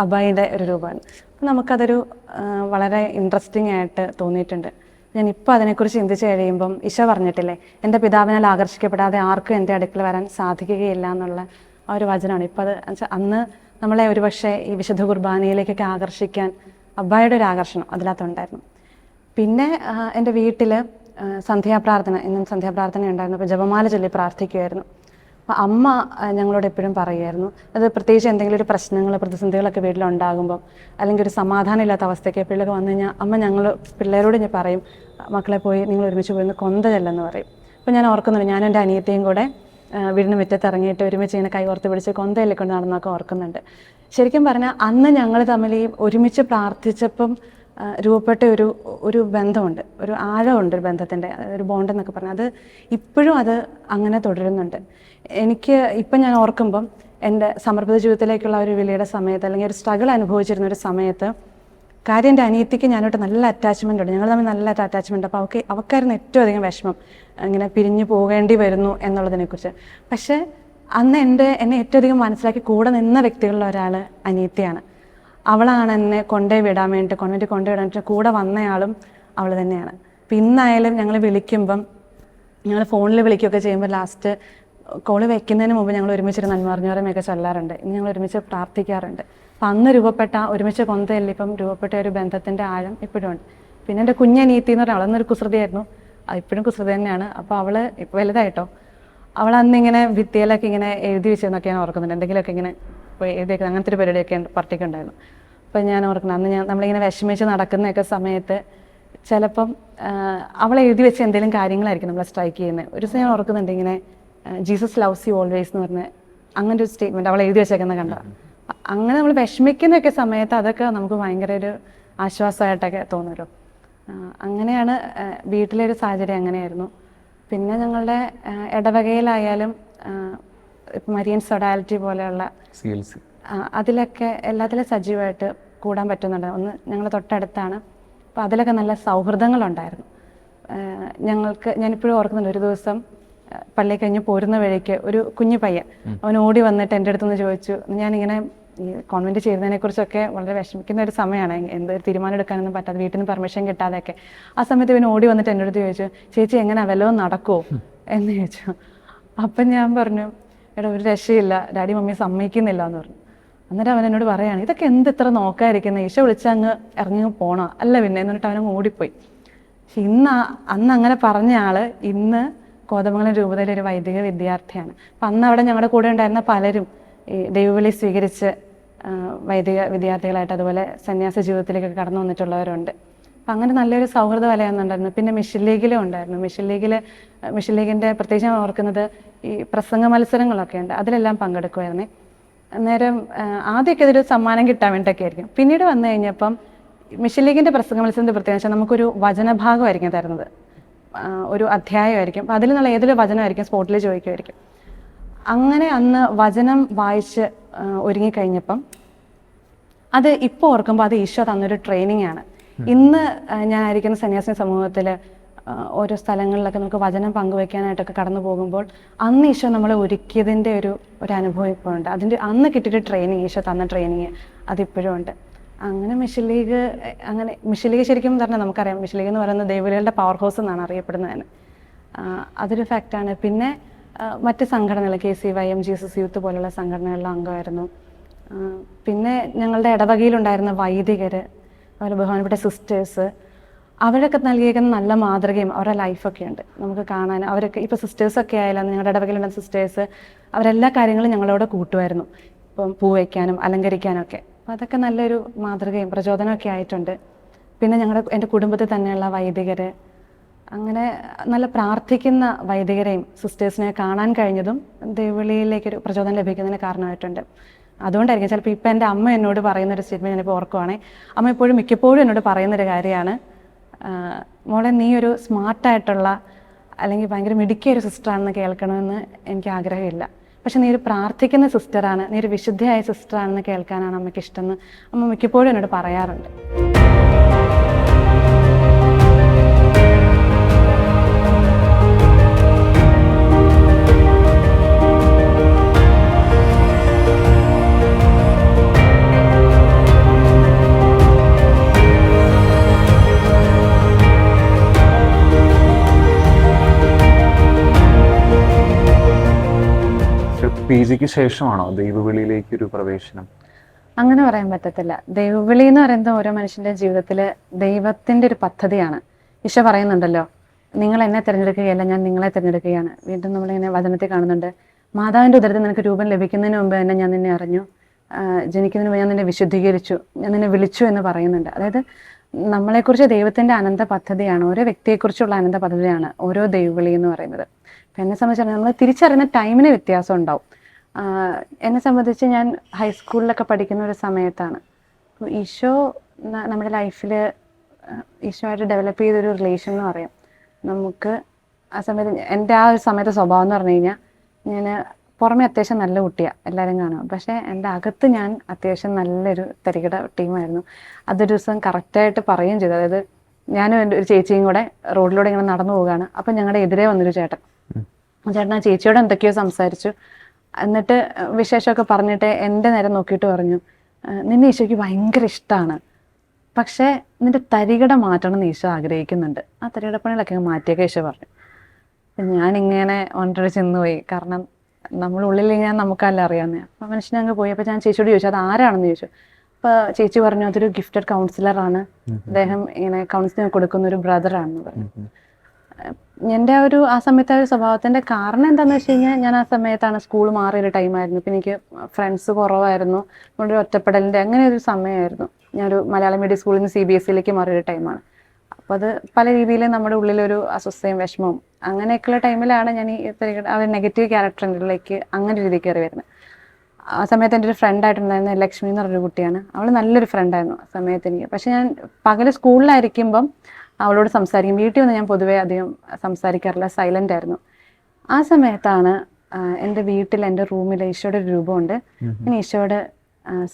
അബ്ബായുടെ ഒരു രൂപമാണ്. അപ്പോൾ നമുക്കതൊരു വളരെ ഇൻട്രസ്റ്റിംഗ് ആയിട്ട് തോന്നിയിട്ടുണ്ട്. ഞാനിപ്പോൾ അതിനെക്കുറിച്ച് ചിന്തിച്ച് കഴിയുമ്പം ഈശോ പറഞ്ഞിട്ടില്ലേ, എൻ്റെ പിതാവിനാൽ ആകർഷിക്കപ്പെടാതെ ആർക്കും എൻ്റെ അടുക്കൽ വരാൻ സാധിക്കുകയില്ല എന്നുള്ള ആ ഒരു വചനമാണ്. ഇപ്പോൾ അത് അന്ന് നമ്മളെ ഒരുപക്ഷെ ഈ വിശുദ്ധ കുർബാനയിലേക്കൊക്കെ ആകർഷിക്കാൻ അബ്ബായുടെ ഒരു ആകർഷണം അതിനകത്തുണ്ടായിരുന്നു. പിന്നെ എൻ്റെ വീട്ടിൽ സന്ധ്യാപ്രാർത്ഥന, ഇന്നും സന്ധ്യാപ്രാർത്ഥന ഉണ്ടായിരുന്നു. അപ്പോൾ ജപമാല ചൊല്ലി പ്രാർത്ഥിക്കുമായിരുന്നു. അപ്പോൾ അമ്മ ഞങ്ങളോട് എപ്പോഴും പറയുമായിരുന്നു, അത് പ്രത്യേകിച്ച് എന്തെങ്കിലും ഒരു പ്രശ്നങ്ങൾ പ്രതിസന്ധികളൊക്കെ വീട്ടിലുണ്ടാകുമ്പം അല്ലെങ്കിൽ ഒരു സമാധാനം ഇല്ലാത്ത അവസ്ഥയ്ക്ക് പിള്ളേർക്ക് വന്നു കഴിഞ്ഞാൽ അമ്മ ഞങ്ങൾ പിള്ളേരോട് ഞാൻ പറയും, മക്കളെ പോയി നിങ്ങൾ ഒരുമിച്ച് പോയി കൊന്ത ചെല്ലെന്ന് പറയും. അപ്പോൾ ഞാൻ ഓർക്കുന്നുണ്ട്, ഞാനും എൻ്റെ അനിയത്തിയും കൂടെ വീടിന് മുറ്റത്ത് ഇറങ്ങിയിട്ട് ഒരുമിച്ച് ഇങ്ങനെ കൈ ഓർത്ത് പിടിച്ച് കൊന്തയിലെ കൊണ്ട് നടന്നൊക്കെ ഓർക്കുന്നുണ്ട്. ശരിക്കും പറഞ്ഞാൽ അന്ന് ഞങ്ങൾ തമ്മിൽ ഈ ഒരുമിച്ച് പ്രാർത്ഥിച്ചപ്പം രൂപപ്പെട്ട ഒരു ബന്ധമുണ്ട്, ഒരു ആഴമുണ്ട്, ഒരു ബന്ധത്തിൻ്റെ ഒരു ബോണ്ട് എന്നൊക്കെ പറഞ്ഞാൽ അത് ഇപ്പോഴും അത് അങ്ങനെ തുടരുന്നുണ്ട്. എനിക്ക് ഇപ്പം ഞാൻ ഓർക്കുമ്പം എൻ്റെ സമർപ്പിത ജീവിതത്തിലേക്കുള്ള ഒരു വിളിയുടെ സമയത്ത് അല്ലെങ്കിൽ ഒരു സ്ട്രഗിൾ അനുഭവിച്ചിരുന്ന ഒരു സമയത്ത് കാര്യം എൻ്റെ അനിയത്തിക്ക് ഞാനോട്ട് നല്ല അറ്റാച്ച്മെൻ്റ് ഉണ്ട്, ഞങ്ങൾ തമ്മിൽ നല്ല അറ്റാച്ച്മെൻ്റ്. അപ്പോൾ അവൾക്കായിരുന്നു ഏറ്റവും അധികം വിഷമം ഇങ്ങനെ പിരിഞ്ഞു പോകേണ്ടി വരുന്നു എന്നുള്ളതിനെക്കുറിച്ച്. പക്ഷേ അന്ന് എന്നെ ഏറ്റവും അധികം മനസ്സിലാക്കി കൂടെ നിന്ന വ്യക്തികളിൽ ഒരാൾ അനിയത്തിയാണ്. അവളാണ് എന്നെ കൊണ്ടുപോയി വിടാൻ വേണ്ടിയിട്ട് കോൺവെൻറ്റിൽ കൊണ്ടുപോയി വിടാൻ വേണ്ടിയിട്ട് കൂടെ വന്നയാളും അവൾ തന്നെയാണ്. അപ്പം ഇന്നായാലും ഞങ്ങൾ വിളിക്കുമ്പം, ഞങ്ങൾ ഫോണിൽ വിളിക്കുകയൊക്കെ ചെയ്യുമ്പോൾ ലാസ്റ്റ് കോള് വെക്കുന്നതിന് മുമ്പ് ഞങ്ങൾ ഒരുമിച്ചൊരു നന്മറിഞ്ഞവരമൊക്കെ ചൊല്ലാറുണ്ട്. ഇനി ഞങ്ങൾ ഒരുമിച്ച് പ്രാർത്ഥിക്കാറുണ്ട്. അപ്പം അന്ന് രൂപപ്പെട്ട ഒരുമിച്ച് കൊന്തയല്ല ഇപ്പം രൂപപ്പെട്ട ഒരു ബന്ധത്തിൻ്റെ ആഴം ഇപ്പോഴും ഉണ്ട്. പിന്നെ എൻ്റെ കുഞ്ഞനീത്തി എന്ന് പറഞ്ഞാൽ അവളന്നൊരു കുസൃതിയായിരുന്നു, ഇപ്പോഴും കുസൃതി തന്നെയാണ്. അപ്പോൾ അവൾ ഇപ്പോൾ വലുതായിട്ടോ, അവൾ അന്നിങ്ങനെ ഭിത്തിയിലൊക്കെ ഇങ്ങനെ എഴുതി വെച്ചെന്നൊക്കെ ഞാൻ ഓർക്കുന്നുണ്ട്. എന്തെങ്കിലുമൊക്കെ ഇങ്ങനെ ഇപ്പോൾ എഴുതി വെക്കുന്നത്, അങ്ങനത്തെ ഒരു പരിപാടിയൊക്കെ പാർട്ടിക്ക് ഉണ്ടായിരുന്നു. അപ്പം ഞാൻ ഓർക്കണം, അന്ന് നമ്മളിങ്ങനെ വിഷമിച്ച് നടക്കുന്നതൊക്കെ സമയത്ത് ചിലപ്പം അവൾ എഴുതി വെച്ച എന്തെങ്കിലും കാര്യങ്ങളായിരിക്കും നമ്മളെ സ്ട്രൈക്ക് ചെയ്യുന്നത്. ഒരു ദിവസം ഞാൻ ഓർക്കുന്നുണ്ട്, ഇങ്ങനെ ജീസസ് ലവ്സ് യു ഓൾവേസ് എന്ന് പറഞ്ഞ അങ്ങനെ ഒരു സ്റ്റേറ്റ്മെൻറ്റ് അവൾ എഴുതി വെച്ചേക്കുന്ന കണ്ട. അങ്ങനെ നമ്മൾ വിഷമിക്കുന്നൊക്കെ സമയത്ത് അതൊക്കെ നമുക്ക് ഭയങ്കര ഒരു ആശ്വാസമായിട്ടൊക്കെ തോന്നുമല്ലോ. അങ്ങനെയാണ് വീട്ടിലെ ഒരു സാഹചര്യം അങ്ങനെയായിരുന്നു. പിന്നെ ഞങ്ങളുടെ ഇടവകയിലായാലും മരിയൻ സൊഡാലിറ്റി പോലെയുള്ള CLC അതിലൊക്കെ എല്ലാത്തിലും സജീവമായിട്ട് കൂടാൻ പറ്റുന്നുണ്ട്. ഒന്ന് ഞങ്ങൾ തൊട്ടടുത്താണ്, അപ്പോൾ അതിലൊക്കെ നല്ല സൗഹൃദങ്ങളുണ്ടായിരുന്നു ഞങ്ങൾക്ക്. ഞാനിപ്പോഴും ഓർക്കുന്നുണ്ട്, ഒരു ദിവസം പള്ളി കഴിഞ്ഞ് പോരുന്ന വഴിക്ക് ഒരു കുഞ്ഞു പയ്യൻ അവൻ ഓടി വന്നിട്ട് എൻ്റെ അടുത്തുനിന്ന് ചോദിച്ചു. ഞാനിങ്ങനെ ഈ കോൺവെൻറ്റ് ചേരുന്നതിനെക്കുറിച്ചൊക്കെ വളരെ വിഷമിക്കുന്ന ഒരു സമയമാണ്, എന്ത് തീരുമാനം എടുക്കാനൊന്നും പറ്റാതെ, വീട്ടിൽ നിന്ന് പെർമിഷൻ കിട്ടാതെയൊക്കെ. ആ സമയത്ത് ഇവൻ ഓടി വന്നിട്ട് എൻ്റെ അടുത്ത് ചോദിച്ചു, ചേച്ചി എങ്ങനെ വല്ലതും നടക്കുമോ എന്ന് ചോദിച്ചു. അപ്പം ഞാൻ പറഞ്ഞു, എടാ ഒരു രക്ഷയില്ല, ഡാഡി മമ്മി സമ്മതിക്കുന്നില്ല എന്ന് പറഞ്ഞു. അന്നേരം അവൻ എന്നോട് പറയുകയാണ്, ഇതൊക്കെ എന്ത് ഇത്ര നോക്കാതിരിക്കുന്നത്, ഈശോ വിളിച്ചാൽ അങ്ങ് ഇറങ്ങി പോണോ, അല്ല പിന്നെ എന്നിട്ട് അവനങ്ങ് ഓടിപ്പോയി. പക്ഷെ അന്ന് അങ്ങനെ പറഞ്ഞ ആള് ഇന്ന് കോതമംഗലം രൂപതയിലെ ഒരു വൈദിക വിദ്യാർത്ഥിയാണ്. അപ്പം അന്ന് അവിടെ ഞങ്ങളുടെ കൂടെ ഉണ്ടായിരുന്ന പലരും ഈ ദൈവവിളി സ്വീകരിച്ച് വൈദിക വിദ്യാർത്ഥികളായിട്ട് അതുപോലെ സന്യാസ ജീവിതത്തിലേക്കൊക്കെ കടന്നു വന്നിട്ടുള്ളവരുണ്ട്. അപ്പം അങ്ങനെ നല്ലൊരു സൗഹൃദ വലയൊന്നുണ്ടായിരുന്നു. പിന്നെ മിഷൻ ലീഗിലും ഉണ്ടായിരുന്നു. മിഷൻ ലീഗിൻ്റെ പ്രത്യേകിച്ച് ഞാൻ ഓർക്കുന്നത് ഈ പ്രസംഗ മത്സരങ്ങളൊക്കെ ഉണ്ട്, അതിലെല്ലാം പങ്കെടുക്കുമായിരുന്നേ. അന്നേരം ആദ്യമൊക്കെ ഇതൊരു സമ്മാനം കിട്ടാൻ വേണ്ടിയിട്ടൊക്കെ ആയിരിക്കും. പിന്നീട് വന്നു കഴിഞ്ഞപ്പം മിഷൻ ലീഗിൻ്റെ പ്രസംഗ മത്സരത്തിൻ്റെ പ്രത്യേകത വെച്ചാൽ നമുക്കൊരു വചനഭാഗമായിരിക്കും തരുന്നത്, ഒരു അധ്യായമായിരിക്കും. അപ്പം അതിൽ നിന്നുള്ള ഏതൊരു വചനമായിരിക്കും സ്പോട്ടിൽ ചോദിക്കുമായിരിക്കും. അങ്ങനെ അന്ന് വചനം വായിച്ച് ഒരുങ്ങിക്കഴിഞ്ഞപ്പം അത് ഇപ്പോൾ ഓർക്കുമ്പോൾ അത് ഈശോ തന്നൊരു ട്രെയിനിങ് ആണ്. ഇന്ന് ഞാനായിരിക്കുന്ന സന്യാസിനി സമൂഹത്തിൽ ഓരോ സ്ഥലങ്ങളിലൊക്കെ നമുക്ക് വചനം പങ്കുവയ്ക്കാനായിട്ടൊക്കെ കടന്നു പോകുമ്പോൾ അന്ന് ഈശോ നമ്മളെ ഒരുക്കിയതിൻ്റെ ഒരു അനുഭവം ഇപ്പോൾ ഉണ്ട്. അതിൻ്റെ അന്ന് കിട്ടിയൊരു ട്രെയിനിങ്, ഈശോ തന്ന ട്രെയിനിങ് അതിപ്പോഴും ഉണ്ട്. അങ്ങനെ മിഷൻ ലീഗ് ശരിക്കും പറഞ്ഞാൽ നമുക്കറിയാം, മിഷൻ ലീഗ് എന്ന് പറയുന്നത് ദൈവവിളികളുടെ പവർ ഹൗസ് എന്നാണ് അറിയപ്പെടുന്നതിന്. അതൊരു ഫാക്റ്റാണ്. പിന്നെ മറ്റ് സംഘടനകൾ, KCYM, ജീസസ് യൂത്ത് പോലുള്ള സംഘടനകളിലെ അംഗമായിരുന്നു. പിന്നെ ഞങ്ങളുടെ ഇടവകയിലുണ്ടായിരുന്ന വൈദികർ, അതുപോലെ ബഹുമാനപ്പെട്ട സിസ്റ്റേഴ്സ്, അവരൊക്കെ നൽകിയേക്കുന്ന നല്ല മാതൃകയും അവരുടെ ലൈഫൊക്കെ ഉണ്ട് നമുക്ക് കാണാൻ. അവരൊക്കെ ഇപ്പോൾ സിസ്റ്റേഴ്സൊക്കെ ആയാലും ഞങ്ങളുടെ ഇടവകയിലുള്ള സിസ്റ്റേഴ്സ് അവരെല്ലാ കാര്യങ്ങളും ഞങ്ങളോട് കൂട്ടുമായിരുന്നു. ഇപ്പം പൂ വയ്ക്കാനും അലങ്കരിക്കാനൊക്കെ. അപ്പോൾ അതൊക്കെ നല്ലൊരു മാതൃകയും പ്രചോദനമൊക്കെ ആയിട്ടുണ്ട്. പിന്നെ എൻ്റെ കുടുംബത്തിൽ തന്നെയുള്ള വൈദികർ, അങ്ങനെ നല്ല പ്രാർത്ഥിക്കുന്ന വൈദികരെയും സിസ്റ്റേഴ്സിനെ കാണാൻ കഴിഞ്ഞതും ദൈവവിളിയിലേക്കൊരു പ്രചോദനം ലഭിക്കുന്നതിന് കാരണമായിട്ടുണ്ട്. അതുകൊണ്ടായിരിക്കും ചിലപ്പോൾ ഇപ്പം എൻ്റെ അമ്മ എന്നോട് പറയുന്നൊരു സ്റ്റേറ്റ്മെൻറ്റ് ഞാനിപ്പോൾ ഓർക്കുവാണെങ്കിൽ, അമ്മ എപ്പോഴും മിക്കപ്പോഴും എന്നോട് പറയുന്നൊരു കാര്യമാണ്, മോളെ നീ ഒരു സ്മാർട്ടായിട്ടുള്ള അല്ലെങ്കിൽ ഭയങ്കര മിടുക്കിയ ഒരു സിസ്റ്ററാണെന്ന് കേൾക്കണമെന്ന് എനിക്ക് ആഗ്രഹമില്ല, പക്ഷെ നീ ഒരു പ്രാർത്ഥിക്കുന്ന സിസ്റ്ററാണ്, നീ ഒരു വിശുദ്ധയായ സിസ്റ്ററാണെന്ന് കേൾക്കാനാണ് അമ്മയ്ക്ക് ഇഷ്ടമെന്ന് അമ്മ മിക്കപ്പോഴും എന്നോട് പറയാറുണ്ട്. PG ക്ക് ശേഷമാണോ ദൈവവിളിയിലേക്കൊരു പ്രവേശനം? അങ്ങനെ പറയാൻ പറ്റത്തില്ല. ദൈവവിളി എന്ന് പറയുന്നത് ഓരോ മനുഷ്യന്റെ ജീവിതത്തിൽ ദൈവത്തിന്റെ ഒരു പദ്ധതിയാണ്. ഈശോ പറയുന്നുണ്ടല്ലോ, നിങ്ങൾ എന്നെ തിരഞ്ഞെടുക്കുകയല്ല, ഞാൻ നിങ്ങളെ തിരഞ്ഞെടുക്കുകയാണ്. വീണ്ടും നമ്മളിങ്ങനെ വചനത്തിൽ കാണുന്നുണ്ട്, മാതാവിന്റെ ഉദരത്തിൽ നിനക്ക് രൂപം ലഭിക്കുന്നതിന് മുമ്പ് തന്നെ ഞാൻ നിന്നെ അറിഞ്ഞു, ജനിക്കുന്നതിന് മുമ്പ് ഞാൻ നിന്നെ വിശുദ്ധീകരിച്ചു, ഞാൻ നിന്നെ വിളിച്ചു എന്ന് പറയുന്നുണ്ട്. അതായത് നമ്മളെക്കുറിച്ച് ദൈവത്തിന്റെ അനന്ത പദ്ധതിയാണ്, ഓരോ വ്യക്തിയെക്കുറിച്ചുള്ള അനന്ത പദ്ധതിയാണ് ഓരോ ദൈവവിളി എന്ന് പറയുന്നത്. അപ്പം എന്നെ സംബന്ധിച്ചാൽ നമ്മൾ തിരിച്ചറിയുന്ന ടൈമിന് വ്യത്യാസം ഉണ്ടാവും. എന്നെ സംബന്ധിച്ച് ഞാൻ ഹൈസ്കൂളിലൊക്കെ പഠിക്കുന്ന ഒരു സമയത്താണ് ഈശോ നമ്മുടെ ലൈഫിൽ ഈശോയായിട്ട് ഡെവലപ്പ് ചെയ്തൊരു റിലേഷൻ എന്ന് പറയാം. നമുക്ക് ആ സമയത്ത് എൻ്റെ ആ ഒരു സമയത്തെ സ്വഭാവം എന്ന് പറഞ്ഞു കഴിഞ്ഞാൽ, ഞാൻ പുറമെ അത്യാവശ്യം നല്ല കുട്ടിയാണ്, എല്ലാവരും കാണും, പക്ഷേ എൻ്റെ അകത്ത് ഞാൻ അത്യാവശ്യം നല്ലൊരു തരികിട ടീമായിരുന്നു. അതൊരു ദിവസം കറക്റ്റായിട്ട് പറയുകയും ചെയ്തു. അതായത് ഞാനും എൻ്റെ ഒരു ചേച്ചിയും കൂടെ റോഡിലൂടെ ഇങ്ങനെ നടന്നു പോവുകയാണ്. അപ്പം ഞങ്ങളുടെ എതിരെ വന്നൊരു ചേട്ടൻ ആ ചേച്ചിയോട് എന്തൊക്കെയോ സംസാരിച്ചു. എന്നിട്ട് വിശേഷമൊക്കെ പറഞ്ഞിട്ട് എൻ്റെ നേരെ നോക്കിയിട്ട് പറഞ്ഞു, നിന്നെ ഈശോയ്ക്ക് ഭയങ്കര ഇഷ്ടമാണ്, പക്ഷേ നിന്റെ തരികിട മാറ്റണം എന്ന് ഈശോ ആഗ്രഹിക്കുന്നുണ്ട്, ആ തരികിടപ്പണികളൊക്കെ മാറ്റിയൊക്കെ ഈശോ പറഞ്ഞു. അപ്പം ഞാനിങ്ങനെ ഓൺറെഡി ചെന്നുപോയി, കാരണം നമ്മളുള്ളിൽ ഞാൻ നമുക്കല്ല അറിയാവുന്നത്. അപ്പം മനുഷ്യനങ്ങ് പോയി. അപ്പോൾ ഞാൻ ചേച്ചിയോട് ചോദിച്ചു അത് ആരാണെന്ന് ചോദിച്ചു. അപ്പോൾ ചേച്ചി പറഞ്ഞു അതൊരു ഗിഫ്റ്റഡ് കൗൺസിലറാണ്, അദ്ദേഹം ഇങ്ങനെ കൗൺസിലിംഗ് കൊടുക്കുന്ന ഒരു ബ്രദറാണെന്ന് പറഞ്ഞു. എൻ്റെ ആ സമയത്തെ ഒരു സ്വഭാവത്തിൻ്റെ കാരണം എന്താണെന്ന് വെച്ച് കഴിഞ്ഞാൽ, ഞാൻ ആ സമയത്താണ് സ്കൂൾ മാറിയൊരു ടൈമായിരുന്നു. പിന്നെ എനിക്ക് ഫ്രണ്ട്സ് കുറവായിരുന്നു, ഒരു ഒറ്റപ്പെടലിൻ്റെ അങ്ങനെ ഒരു സമയമായിരുന്നു. ഞാനൊരു മലയാളം മീഡിയം സ്കൂളിൽ നിന്ന് CBSE മാറിയൊരു ടൈമാണ്. അപ്പോൾ അത് പല രീതിയിൽ നമ്മുടെ ഉള്ളിലൊരു അസ്വസ്ഥയും വിഷമവും അങ്ങനെയൊക്കെയുള്ള ടൈമിലാണ് ഞാൻ ആ ഒരു നെഗറ്റീവ് ക്യാരക്ടറിലേക്ക് അങ്ങനെ ഒരു രീതിയിൽ കയറി വരുന്നത്. ആ സമയത്ത് എൻ്റെ ഒരു ഫ്രണ്ടായിട്ടുണ്ടായിരുന്ന ലക്ഷ്മി എന്ന് പറഞ്ഞൊരു കുട്ടിയാണ്. അവൾ നല്ലൊരു ഫ്രണ്ടായിരുന്നു ആ സമയത്ത് എനിക്ക്. പക്ഷെ ഞാൻ പകല് സ്കൂളിലായിരിക്കുമ്പം അവളോട് സംസാരിക്കും. വീട്ടിൽ വന്ന് ഞാൻ പൊതുവേ അധികം സംസാരിക്കാറില്ല, സൈലൻ്റ് ആയിരുന്നു. ആ സമയത്താണ് എൻ്റെ വീട്ടിൽ എൻ്റെ റൂമിൽ ഈശോയുടെ ഒരു രൂപമുണ്ട്. ഞാൻ ഈശോയോട്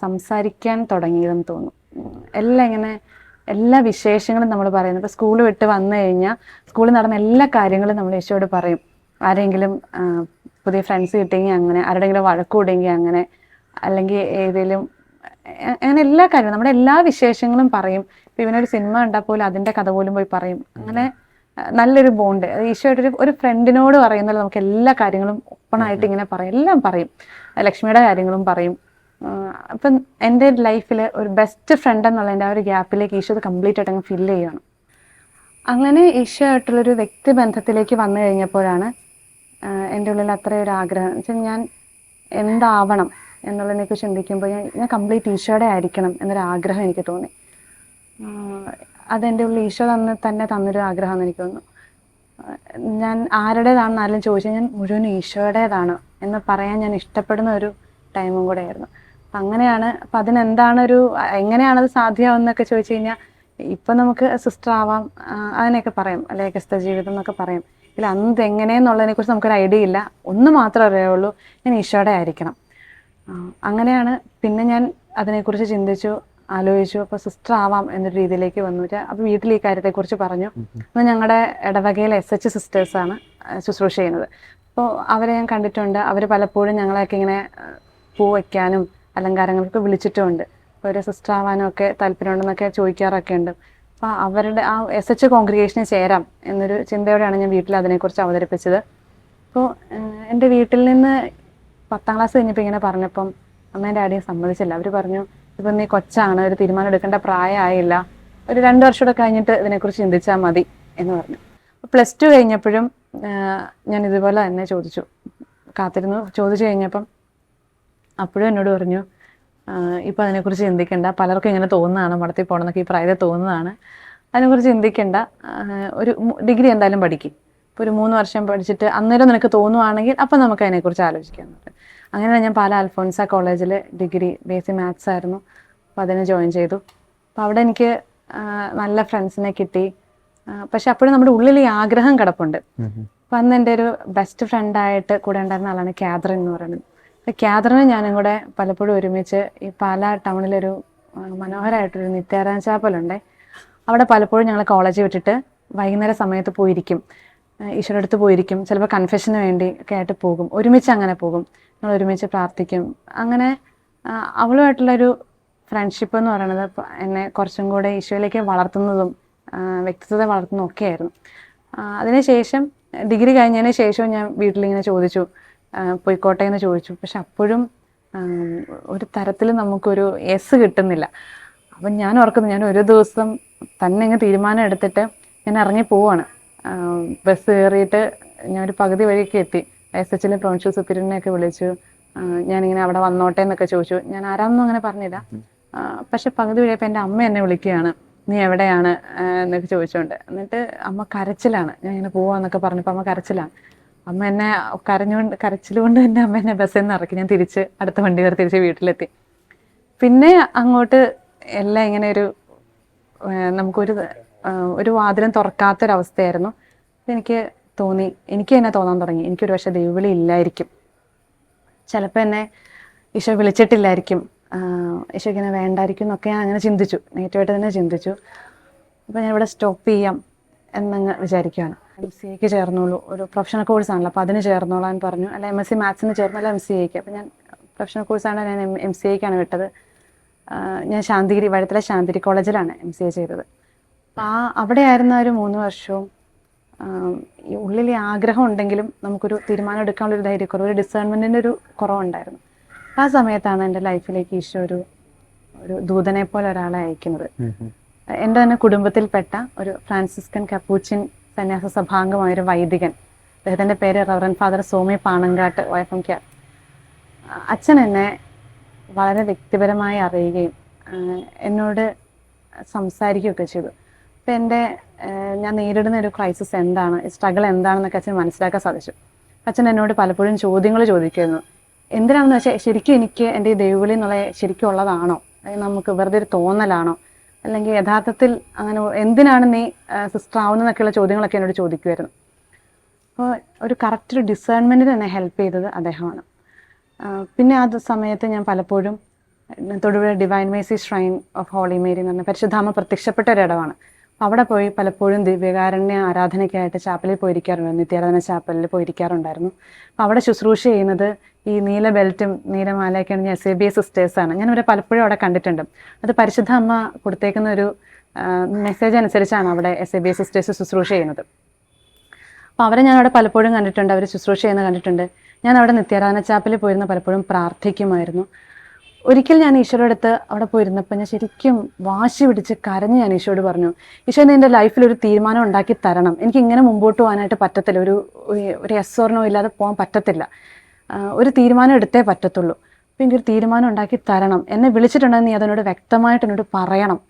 സംസാരിക്കാൻ തുടങ്ങിയതെന്ന് തോന്നുന്നു. എല്ലാം എല്ലാ വിശേഷങ്ങളും നമ്മൾ പറയുന്നു. ഇപ്പോൾ സ്കൂൾ വിട്ട് വന്നു കഴിഞ്ഞാൽ സ്കൂളിൽ നടന്ന എല്ലാ കാര്യങ്ങളും നമ്മൾ ഈശോയോട് പറയും. ആരെങ്കിലും പുതിയ ഫ്രണ്ട്സ് കിട്ടിയെങ്കിൽ അങ്ങനെ, ആരുടെങ്കിലും വഴക്ക് കൂടെങ്കിൽ അങ്ങനെ, അല്ലെങ്കിൽ ഏതെങ്കിലും അങ്ങനെ എല്ലാ കാര്യവും നമ്മുടെ എല്ലാ വിശേഷങ്ങളും പറയും. ഇപ്പം ഇവനൊരു സിനിമ കണ്ടാൽ പോലും അതിൻ്റെ കഥ പോലും പോയി പറയും. അങ്ങനെ നല്ലൊരു ബോണ്ട് ഈശോയുടെ ഒരു ഫ്രണ്ടിനോട് പറയുന്നത്. നമുക്ക് എല്ലാ കാര്യങ്ങളും ഓപ്പണായിട്ട് ഇങ്ങനെ പറയും, എല്ലാം പറയും. ലക്ഷ്മിയുടെ കാര്യങ്ങളും പറയും. അപ്പം എൻ്റെ ലൈഫിൽ ഒരു ബെസ്റ്റ് ഫ്രണ്ട് എന്നുള്ളതിൻ്റെ ആ ഒരു ഗ്യാപ്പിലേക്ക് ഈശോ അത് കംപ്ലീറ്റ് ആയിട്ട് അങ്ങ് ഫില്ല് ചെയ്യുകയാണ്. അങ്ങനെ ഈശോ ആയിട്ടുള്ളൊരു വ്യക്തിബന്ധത്തിലേക്ക് വന്നു കഴിഞ്ഞപ്പോഴാണ് എൻ്റെ ഉള്ളിൽ അത്രയൊരു ആഗ്രഹം വെച്ചാൽ ഞാൻ എന്താവണം എന്നുള്ളതിനെക്കുറിച്ച് ചിന്തിക്കുമ്പോൾ ഞാൻ കംപ്ലീറ്റ് ഈശോയുടെ ആയിരിക്കണം എന്നൊരാഗ്രഹം എനിക്ക് തോന്നി. അതെൻ്റെ ഉള്ളിൽ ഈശോ തന്നെ തന്നൊരു ആഗ്രഹമെന്ന് എനിക്ക് തോന്നുന്നു. ഞാൻ ആരുടേതാണെന്ന് ആരെങ്കിലും ചോദിച്ചാൽ ഞാൻ മുഴുവൻ ഈശോയുടേതാണ് എന്ന് പറയാൻ ഞാൻ ഇഷ്ടപ്പെടുന്ന ഒരു ടൈമും കൂടെ ആയിരുന്നു. അപ്പം അങ്ങനെയാണ്. അപ്പം എങ്ങനെയാണത് സാധ്യമാവുന്നൊക്കെ ചോദിച്ചു കഴിഞ്ഞാൽ ഇപ്പം നമുക്ക് സിസ്റ്റർ ആവാം, അതിനെയൊക്കെ പറയും, അല്ലെങ്കിൽ ക്രിസ്ത ജീവിതം എന്നൊക്കെ പറയും. ഇല്ല, അന്ന് എങ്ങനെയെന്നുള്ളതിനെക്കുറിച്ച് നമുക്കൊരു ഐഡിയ ഇല്ല. ഒന്ന് മാത്രമേ അറിയുള്ളൂ, ഞാൻ ഈശോയുടെ ആയിരിക്കണം. അങ്ങനെയാണ് പിന്നെ ഞാൻ അതിനെക്കുറിച്ച് ചിന്തിച്ചു, ആലോചിച്ചു. അപ്പോൾ സിസ്റ്റർ ആവാം എന്നൊരു രീതിയിലേക്ക് വന്നു. അപ്പോൾ വീട്ടിൽ ഈ കാര്യത്തെക്കുറിച്ച് പറഞ്ഞു. അപ്പോൾ ഞങ്ങളുടെ ഇടവകയിൽ SH സിസ്റ്റേഴ്സാണ് ശുശ്രൂഷ ചെയ്യുന്നത്. അപ്പോൾ അവരെ ഞാൻ കണ്ടിട്ടുണ്ട്. അവർ പലപ്പോഴും ഞങ്ങളെയൊക്കെ ഇങ്ങനെ പൂ വയ്ക്കാനും അലങ്കാരങ്ങൾക്ക് വിളിച്ചിട്ടുമുണ്ട്. അപ്പോൾ ഒരു സിസ്റ്റർ ആവാനും ഒക്കെ താല്പര്യമുണ്ടെന്നൊക്കെ ചോദിക്കാറൊക്കെ ഉണ്ട്. അപ്പോൾ അവരുടെ ആ SH കോൺഗ്രിഗേഷനിൽ ചേരാം എന്നൊരു ചിന്തയോടെയാണ് ഞാൻ വീട്ടിൽ അതിനെക്കുറിച്ച് അവതരിപ്പിച്ചത്. അപ്പോൾ എൻ്റെ വീട്ടിൽ നിന്ന് 10ാം ക്ലാസ് കഴിഞ്ഞപ്പോൾ ഇങ്ങനെ പറഞ്ഞപ്പം അമ്മേൻ്റെ ഡാഡിയെ സമ്മതിച്ചില്ല. അവർ പറഞ്ഞു, ഇപ്പം നീ കൊച്ചാണ്, ഒരു തീരുമാനം എടുക്കേണ്ട പ്രായമായില്ല, ഒരു 2 വർഷം കൂടെ കഴിഞ്ഞിട്ട് ഇതിനെക്കുറിച്ച് ചിന്തിച്ചാൽ മതി എന്ന് പറഞ്ഞു. +2 കഴിഞ്ഞപ്പോഴും ഞാൻ ഇതുപോലെ തന്നെ ചോദിച്ചു കഴിഞ്ഞപ്പം അപ്പോഴും എന്നോട് പറഞ്ഞു, ഇപ്പം അതിനെക്കുറിച്ച് ചിന്തിക്കേണ്ട, പലർക്കും ഇങ്ങനെ തോന്നുന്നതാണ്, മടത്തിൽ പോകണമെന്നൊക്കെ ഈ പ്രായത്തിൽ തോന്നുന്നതാണ്, അതിനെക്കുറിച്ച് ചിന്തിക്കേണ്ട, ഒരു ഡിഗ്രി എന്തായാലും പഠിക്കും, ഇപ്പോൾ ഒരു 3 വർഷം പഠിച്ചിട്ട് അന്നേരം നിനക്ക് തോന്നുവാണെങ്കിൽ അപ്പം നമുക്ക് അതിനെക്കുറിച്ച് ആലോചിക്കാം. അങ്ങനെ ഞാൻ പാലാ അൽഫോൻസ കോളേജിൽ ഡിഗ്രി BSc മാത്സ് ആയിരുന്നു. അപ്പോൾ അതിന് ജോയിൻ ചെയ്തു. അപ്പോൾ അവിടെ എനിക്ക് നല്ല ഫ്രണ്ട്സിനെ കിട്ടി. പക്ഷെ അപ്പോഴും നമ്മുടെ ഉള്ളിൽ ഈ ആഗ്രഹം കിടപ്പുണ്ട്. അപ്പം അന്ന് എൻ്റെ ഒരു ബെസ്റ്റ് ഫ്രണ്ടായിട്ട് കൂടെ ഉണ്ടായിരുന്ന ആളാണ് കാതറിൻ എന്ന് പറയുന്നത്. അപ്പോൾ കാതറിനും ഞാനും കൂടെ പലപ്പോഴും ഒരുമിച്ച് ഈ പാലാ ടൗണിലൊരു മനോഹരമായിട്ടൊരു നിത്യാരാധന ചാപ്പലുണ്ട്. അവിടെ പലപ്പോഴും ഞങ്ങൾ കോളേജ് വിട്ടിട്ട് വൈകുന്നേരം സമയത്ത് പോയിരിക്കും, ഈശോയുടെ അടുത്ത് പോയിരിക്കും. ചിലപ്പോൾ കൺഫെഷന് വേണ്ടി ഒക്കെ ആയിട്ട് പോകും, ഒരുമിച്ച് അങ്ങനെ പോകും, ഞങ്ങൾ ഒരുമിച്ച് പ്രാർത്ഥിക്കും. അങ്ങനെ അവളുമായിട്ടുള്ളൊരു ഫ്രണ്ട്ഷിപ്പ് എന്ന് പറയുന്നത് എന്നെ കുറച്ചും കൂടെ ഈശോയിലേക്ക് വളർത്തുന്നതും വ്യക്തിത്വത്തെ വളർത്തുന്നതും ഒക്കെ ആയിരുന്നു. അതിനുശേഷം ഡിഗ്രി കഴിഞ്ഞതിന് ശേഷവും ഞാൻ വീട്ടിലിങ്ങനെ ചോദിച്ചു, പോയിക്കോട്ടെ എന്ന് ചോദിച്ചു. പക്ഷെ അപ്പോഴും ഒരു തരത്തിൽ നമുക്കൊരു യെസ് കിട്ടുന്നില്ല. അപ്പം ഞാൻ ഓർക്കുന്നു, ഞാൻ ഒരു ദിവസം തന്നെ ഇങ്ങ് തീരുമാനം എടുത്തിട്ട് ഞാൻ ഇറങ്ങി പോവാണ്. ബസ് കയറിയിട്ട് ഞാൻ ഒരു പകുതി വഴിയൊക്കെ എത്തി. SHലെ പ്രൊവിൻഷ്യൽ സുപ്പീരിയറിനെയൊക്കെ വിളിച്ചു. ഞാനിങ്ങനെ അവിടെ വന്നോട്ടെ എന്നൊക്കെ ചോദിച്ചു. ഞാൻ ആരാണെന്നും അങ്ങനെ പറഞ്ഞില്ല. പക്ഷെ പകുതി വഴിയപ്പോൾ എൻ്റെ അമ്മ എന്നെ വിളിക്കുകയാണ്, നീ എവിടെയാണ് എന്നൊക്കെ ചോദിച്ചുകൊണ്ട്. എന്നിട്ട് അമ്മ കരച്ചിലാണ്. ഞാൻ ഇങ്ങനെ പോവാന്നൊക്കെ പറഞ്ഞപ്പോൾ അമ്മ കരച്ചിലാണ്. അമ്മ എന്നെ കരച്ചിലുകൊണ്ട് എൻ്റെ അമ്മ എന്നെ ബസ്സിൽ നിന്ന് ഇറക്കി. ഞാൻ അടുത്ത വണ്ടി കയറി തിരിച്ച് വീട്ടിലെത്തി. പിന്നെ അങ്ങോട്ട് എല്ലാം ഇങ്ങനെ ഒരു വാതിലും തുറക്കാത്തൊരവസ്ഥയായിരുന്നു. എനിക്ക് തന്നെ തോന്നാൻ തുടങ്ങി, എനിക്കൊരു പക്ഷേ ദൈവവിളി ഇല്ലായിരിക്കും, ചിലപ്പോൾ എന്നെ ഈശോ വിളിച്ചിട്ടില്ലായിരിക്കും, ഈശോയ്ക്ക് എന്നെ വേണ്ടായിരിക്കും എന്നൊക്കെ ഞാൻ അങ്ങനെ ചിന്തിച്ചു, നെഗറ്റീവായിട്ട് തന്നെ ചിന്തിച്ചു. അപ്പോൾ ഞാൻ ഇവിടെ സ്റ്റോപ്പ് ചെയ്യാം എന്നങ്ങ് വിചാരിക്കുകയാണ്. MCAക്ക് ചേർന്നോളൂ, ഒരു പ്രൊഫഷണൽ കോഴ്സാണല്ലോ, അപ്പോൾ അതിന് ചേർന്നോളാൻ പറഞ്ഞു. അല്ല MSc മാത്സിന് ചേർന്നല്ല MCAക്ക്. അപ്പോൾ ഞാൻ പ്രൊഫഷണൽ കോഴ്സാണ്, ഞാൻ MCAക്കാണ് വിട്ടത്. ഞാൻ വഴുത്തല ശാന്തിരി കോളേജിലാണ് MCA ചെയ്തത്. അപ്പോൾ അവിടെ ആയിരുന്ന ഒരു 3 വർഷവും ഈ ഉള്ളിൽ ആഗ്രഹം ഉണ്ടെങ്കിലും നമുക്കൊരു തീരുമാനം എടുക്കാനുള്ളൊരു ധൈര്യക്കുറവ്, ഒരു ഡിസേൺമെൻറ്റിൻ്റെ ഒരു കുറവുണ്ടായിരുന്നു. ആ സമയത്താണ് എൻ്റെ ലൈഫിലേക്ക് ഈശോ ഒരു ദൂതനെ പോലെ ഒരാളെ അയക്കുന്നത്. എൻ്റെ തന്നെ കുടുംബത്തിൽപ്പെട്ട ഒരു ഫ്രാൻസിസ്കൻ കപ്പൂച്ചിൻ സന്യാസ സഭാംഗമായൊരു വൈദികൻ, അദ്ദേഹത്തിൻ്റെ പേര് റവറൻ ഫാദർ സോമി പാണങ്കാട്ട് OFMK. അച്ഛൻ എന്നെ വളരെ വ്യക്തിപരമായി അറിയുകയും എന്നോട് സംസാരിക്കുകയൊക്കെ ചെയ്തു. അപ്പം ഞാൻ നേരിടുന്ന ഒരു ക്രൈസിസ് എന്താണ്, സ്ട്രഗിൾ എന്താണെന്നൊക്കെ അച്ഛൻ മനസ്സിലാക്കാൻ സാധിച്ചു. അച്ഛൻ എന്നോട് പലപ്പോഴും ചോദ്യങ്ങൾ ചോദിക്കുമായിരുന്നു. എന്തിനാണെന്ന് വെച്ചാൽ ശരിക്കും എനിക്ക് എൻ്റെ ഈ ദൈവവിളി എന്നുള്ള ശരിക്കും ഉള്ളതാണോ, നമുക്ക് വെറുതെ ഒരു തോന്നലാണോ, അല്ലെങ്കിൽ യഥാർത്ഥത്തിൽ അങ്ങനെ എന്തിനാണ് നീ സിസ്റ്റർ ആവുന്നതെന്നൊക്കെയുള്ള ചോദ്യങ്ങളൊക്കെ എന്നോട് ചോദിക്കുമായിരുന്നു. അപ്പോൾ ഒരു കറക്റ്റ് ഒരു ഡിസേൺമെൻറ്റിന് എന്നെ ഹെൽപ്പ് ചെയ്തത് അദ്ദേഹമാണ്. പിന്നെ ആ സമയത്ത് ഞാൻ പലപ്പോഴും Thodupuzha Divine Mercy Shrine of Holy Mary എന്ന് പറഞ്ഞ പരിശുദ്ധാമ്മ പ്രത്യക്ഷപ്പെട്ട ഒരിടമാണ്. അവിടെ പോയി പലപ്പോഴും ദിവ്യകാരുണ്യ ആരാധനയ്ക്കായിട്ട് ചാപ്പലിൽ പോയിരിക്കാറുണ്ടായിരുന്നു, നിത്യാരാധന ചാപ്പലിൽ പോയിരിക്കാറുണ്ടായിരുന്നു. അപ്പോൾ അവിടെ ശുശ്രൂഷ ചെയ്യുന്നത് ഈ നീല ബെൽറ്റും നീലമാലയൊക്കെ അണിഞ്ഞ SABA സിസ്റ്റേഴ്സാണ്. ഞാനിവരെ പലപ്പോഴും അവിടെ കണ്ടിട്ടുണ്ട്. അത് പരിശുദ്ധ അമ്മ കൊടുത്തേക്കുന്ന ഒരു മെസ്സേജ് അനുസരിച്ചാണ് അവിടെ SABA സിസ്റ്റേഴ്സ് ശുശ്രൂഷ ചെയ്യുന്നത്. അപ്പോൾ അവരെ ഞാൻ അവിടെ പലപ്പോഴും കണ്ടിട്ടുണ്ട്, അവർ ശുശ്രൂഷ ചെയ്യുന്നത് കണ്ടിട്ടുണ്ട്. ഞാൻ അവിടെ നിത്യാരാധന ചാപ്പലിൽ പോയിരുന്ന പലപ്പോഴും പ്രാർത്ഥിക്കുമായിരുന്നു. ഒരിക്കൽ ഞാൻ ഈശോയുടെ അടുത്ത് അവിടെ പോയിരുന്നപ്പോൾ ഞാൻ ശരിക്കും വാശി പിടിച്ച് കരഞ്ഞ് ഞാൻ ഈശോയോട് പറഞ്ഞു, ഈശോ എൻ്റെ ലൈഫിൽ ഒരു തീരുമാനം ഉണ്ടാക്കി തരണം, എനിക്ക് ഇങ്ങനെ മുമ്പോട്ട് പോകാനായിട്ട് പറ്റത്തില്ല, ഒരു യെസ് ഓർ നോ ഇല്ലാതെ പോകാൻ പറ്റത്തില്ല, ഒരു തീരുമാനം എടുത്തേ പറ്റത്തുള്ളൂ. അപ്പോൾ എനിക്കൊരു തീരുമാനം ഉണ്ടാക്കി തരണം, എന്നെ വിളിച്ചിട്ടുണ്ടെങ്കിൽ നീ അതിനോട് വ്യക്തമായിട്ട് എന്നോട് പറയണം.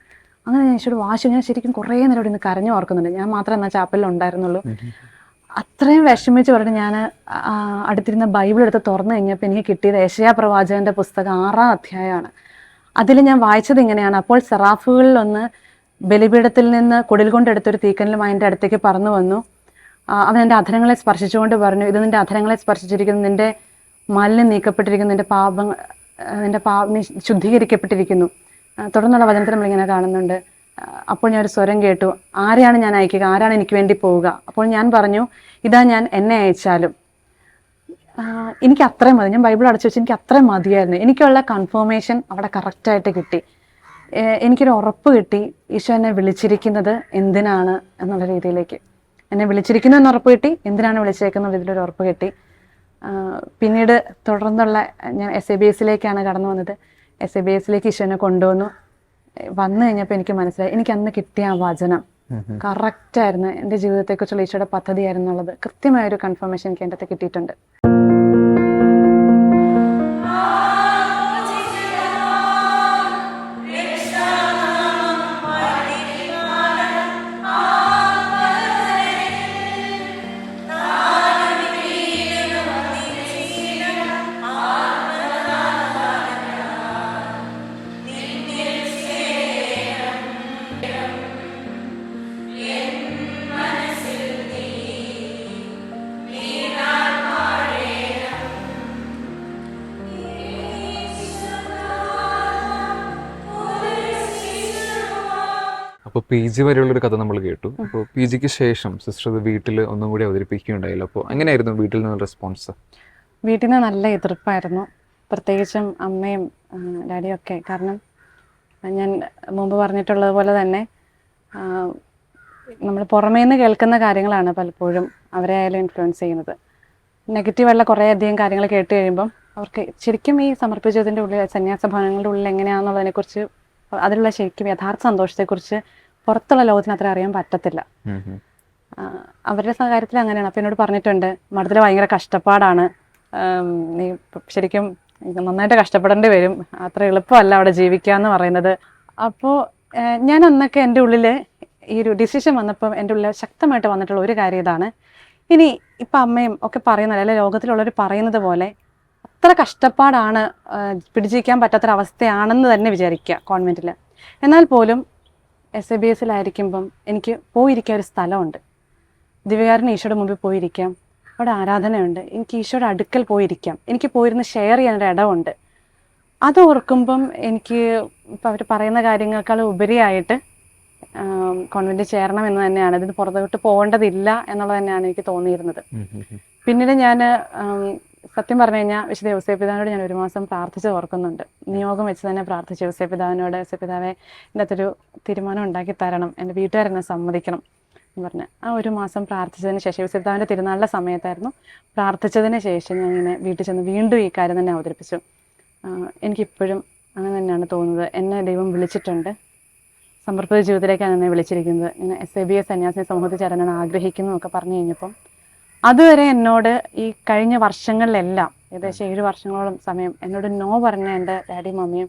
അങ്ങനെ ഞാൻ ഈശോയോട് വാശി, ഞാൻ ശരിക്കും കുറേ നേരം ഇന്ന് കരഞ്ഞു ഓർക്കുന്നുണ്ട്. ഞാൻ മാത്രം എന്നാൽ ചാപ്പലിൽ ഉണ്ടായിരുന്നുള്ളൂ. അത്രയും വിഷമിച്ച് പറഞ്ഞ് ഞാൻ അടുത്തിരുന്ന ബൈബിൾ എടുത്ത് തുറന്നു കഴിഞ്ഞപ്പോൾ എനിക്ക് കിട്ടിയത് യെശയ്യാ പ്രവാചകന്റെ പുസ്തകം 6-ാം അധ്യായമാണ്. അതിൽ ഞാൻ വായിച്ചത് ഇങ്ങനെയാണ്: അപ്പോൾ സെറാഫുകളിലൊന്ന് ബലിപീഠത്തിൽ നിന്ന് കുടിൽ കൊണ്ടെടുത്തൊരു തീക്കനലുമായി എൻ്റെ അടുത്തേക്ക് പറന്നു വന്നു. അവൻ എൻ്റെ അധരങ്ങളെ സ്പർശിച്ചുകൊണ്ട് പറഞ്ഞു, ഇത് നിൻ്റെ അധരങ്ങളെ സ്പർശിച്ചിരിക്കുന്നു, നിൻ്റെ മാലിന്യം നീക്കപ്പെട്ടിരിക്കുന്നു, നിൻ്റെ ശുദ്ധീകരിക്കപ്പെട്ടിരിക്കുന്നു. തുടർന്നുള്ള വചനത്തിൽ നമ്മളിങ്ങനെ കാണുന്നുണ്ട്. അപ്പോൾ ഞാൻ ഒരു സ്വരം കേട്ടു, ആരെയാണ് ഞാൻ അയക്കുക, ആരാണ് എനിക്ക് വേണ്ടി പോവുക? അപ്പോൾ ഞാൻ പറഞ്ഞു, ഇതാ ഞാൻ, എന്നെ അയച്ചാലും. എനിക്ക് അത്രയും മതി. ഞാൻ ബൈബിൾ അടച്ചു വെച്ച് എനിക്ക് അത്രയും മതിയായിരുന്നു. എനിക്കുള്ള കൺഫർമേഷൻ അവിടെ കറക്റ്റായിട്ട് കിട്ടി. എനിക്കൊരു ഉറപ്പ് കിട്ടി, ഈശോ എന്നെ വിളിച്ചിരിക്കുന്നത് എന്തിനാണ് എന്നുള്ള രീതിയിലേക്ക്. എന്നെ വിളിച്ചിരിക്കുന്നു എന്ന് ഉറപ്പ് കിട്ടി, എന്തിനാണ് വിളിച്ചേക്കുന്ന ഇതിലൊരു ഉറപ്പ് കിട്ടി. പിന്നീട് തുടർന്നുള്ള ഞാൻ SABSയിലേക്കാണ് കടന്നു വന്നത്. SABSയിലേക്ക് ഈശോ എന്നെ കൊണ്ടുവന്നു. വന്നു കഴിഞ്ഞപ്പോൾ എനിക്ക് മനസ്സിലായി, എനിക്ക് അന്ന് കിട്ടിയ ആ വചനം കറക്റ്റായിരുന്നു, എൻ്റെ ജീവിതത്തെക്കുറിച്ചുള്ള ഈശോയുടെ പദ്ധതിയായിരുന്നു എന്നുള്ളത് കൃത്യമായൊരു കൺഫർമേഷൻ എനിക്ക് എൻ്റെ അടുത്ത് കിട്ടിയിട്ടുണ്ട്. അപ്പോൾ PG വരെയുള്ളൊരു കഥ നമ്മൾ കേട്ടു. അപ്പോൾ PGക്ക് ശേഷം സിസ്റ്റർ അത് വീട്ടിൽ ഒന്നും കൂടി അവതരിപ്പിക്കുകയുണ്ടായില്ല. അപ്പോൾ എങ്ങനെയായിരുന്നു വീട്ടിൽ നിന്ന് റെസ്പോൺസ്? വീട്ടിൽ നിന്ന് നല്ല എതിർപ്പായിരുന്നു, പ്രത്യേകിച്ചും അമ്മയും ഡാഡിയും ഒക്കെ. കാരണം ഞാൻ മുമ്പ് പറഞ്ഞിട്ടുള്ളത് പോലെ തന്നെ നമ്മൾ പുറമേ നിന്ന് കേൾക്കുന്ന കാര്യങ്ങളാണ് പലപ്പോഴും അവരെ ആയാലും ഇൻഫ്ലുവൻസ് ചെയ്യുന്നത്. നെഗറ്റീവായുള്ള കുറേ അധികം കാര്യങ്ങൾ കേട്ട് കഴിയുമ്പം അവർക്ക് ശരിക്കും ഈ സമർപ്പിച്ചതിൻ്റെ ഉള്ളിൽ, സന്യാസ ഭവനങ്ങളുടെ ഉള്ളിൽ എങ്ങനെയാണെന്നുള്ളതിനെക്കുറിച്ച്, അതിലുള്ള ശരിക്കും യഥാർത്ഥ സന്തോഷത്തെക്കുറിച്ച് പുറത്തുള്ള ലോകത്തിന് അത്ര അറിയാൻ പറ്റത്തില്ല. അവരുടെ കാര്യത്തിൽ അങ്ങനെയാണ്. അപ്പം എന്നോട് പറഞ്ഞിട്ടുണ്ട്, മഠത്തിൽ ഭയങ്കര കഷ്ടപ്പാടാണ്, നീ ശരിക്കും നന്നായിട്ട് കഷ്ടപ്പെടേണ്ടി വരും, അത്ര എളുപ്പമല്ല അവിടെ ജീവിക്കുക എന്ന് പറയുന്നത്. അപ്പോൾ ഞാൻ അന്നൊക്കെ എൻ്റെ ഉള്ളിൽ ഈ ഒരു ഡിസിഷൻ വന്നപ്പോൾ എൻ്റെ ഉള്ളിൽ ശക്തമായിട്ട് വന്നിട്ടുള്ള ഒരു കാര്യം ഇതാണ്: ഇനി ഇപ്പം അമ്മയും ഒക്കെ പറയുന്നത്, അല്ലെങ്കിൽ ലോകത്തിലുള്ളവർ പറയുന്നത് പോലെ അത്ര കഷ്ടപ്പാടാണ്, പിടിച്ചിരിക്കാൻ പറ്റാത്തൊരവസ്ഥയാണെന്ന് തന്നെ വിചാരിക്കുക കോൺവെൻറ്റിൽ. എന്നാൽ പോലും SABSയിലായിരിക്കുമ്പം എനിക്ക് പോയിരിക്കാൻ ഒരു സ്ഥലമുണ്ട്, ദിവ്യകാരുണ്യ ഈശോയുടെ മുമ്പിൽ പോയിരിക്കാം, അവിടെ ആരാധനയുണ്ട്, എനിക്ക് ഈശോയുടെ അടുക്കൽ പോയിരിക്കാം, എനിക്ക് പോയിരുന്ന് ഷെയർ ചെയ്യാനൊരു ഇടമുണ്ട്. അത് ഓർക്കുമ്പം എനിക്ക് ഇപ്പം അവർ പറയുന്ന കാര്യങ്ങളെക്കാൾ ഉപരിയായിട്ട് കോൺവെൻറ്റിൽ ചേരണം എന്ന് തന്നെയാണ്, ഇതിന് പുറത്തോട്ട് പോകേണ്ടതില്ല എന്നുള്ളത് തന്നെയാണ് എനിക്ക് തോന്നിയിരുന്നത്. പിന്നീട് ഞാൻ സത്യം പറഞ്ഞു കഴിഞ്ഞാൽ വിശുദ്ധ ഔസേപ്പ് പിതാവിനോട് ഞാൻ 1 മാസം പ്രാർത്ഥിച്ച് ഓർക്കുന്നുണ്ട്. നിയോഗം വെച്ച് തന്നെ പ്രാർത്ഥിച്ചു ഔസേപ്പ് പിതാവിനോട്, ഔസേപ്പ് പിതാവെ എൻ്റെ അകത്തൊരു തീരുമാനം ഉണ്ടാക്കി തരണം, എൻ്റെ വീട്ടുകാരെന്നെ സമ്മതിക്കണം എന്ന് പറഞ്ഞ് ആ 1 മാസം പ്രാർത്ഥിച്ചതിന് ശേഷം, ഔസേപ്പ് പിതാവിൻ്റെ തിരുനാളിൻ്റെ സമയത്തായിരുന്നു, പ്രാർത്ഥിച്ചതിന് ശേഷം ഞാൻ ഇങ്ങനെ വീട്ടിൽ ചെന്ന് വീണ്ടും ഈ കാര്യം തന്നെ അവതരിപ്പിച്ചു. എനിക്കിപ്പോഴും അങ്ങനെ തന്നെയാണ് തോന്നുന്നത്, എന്നെ ദൈവം വിളിച്ചിട്ടുണ്ട്, സമർപ്പിത ജീവിതത്തിലേക്കാണ് എന്നെ വിളിച്ചിരിക്കുന്നത്, ഇങ്ങനെ SABS സന്യാസിനി സമൂഹത്തിൽ ചേരാനാണ് ആഗ്രഹിക്കുന്നു എന്നൊക്കെ പറഞ്ഞു കഴിഞ്ഞപ്പം അതുവരെ എന്നോട് ഈ കഴിഞ്ഞ വർഷങ്ങളിലെല്ലാം ഏകദേശം 7 വർഷങ്ങളോളം സമയം എന്നോട് നോ പറഞ്ഞ എൻ്റെ ഡാഡിയും മമ്മിയും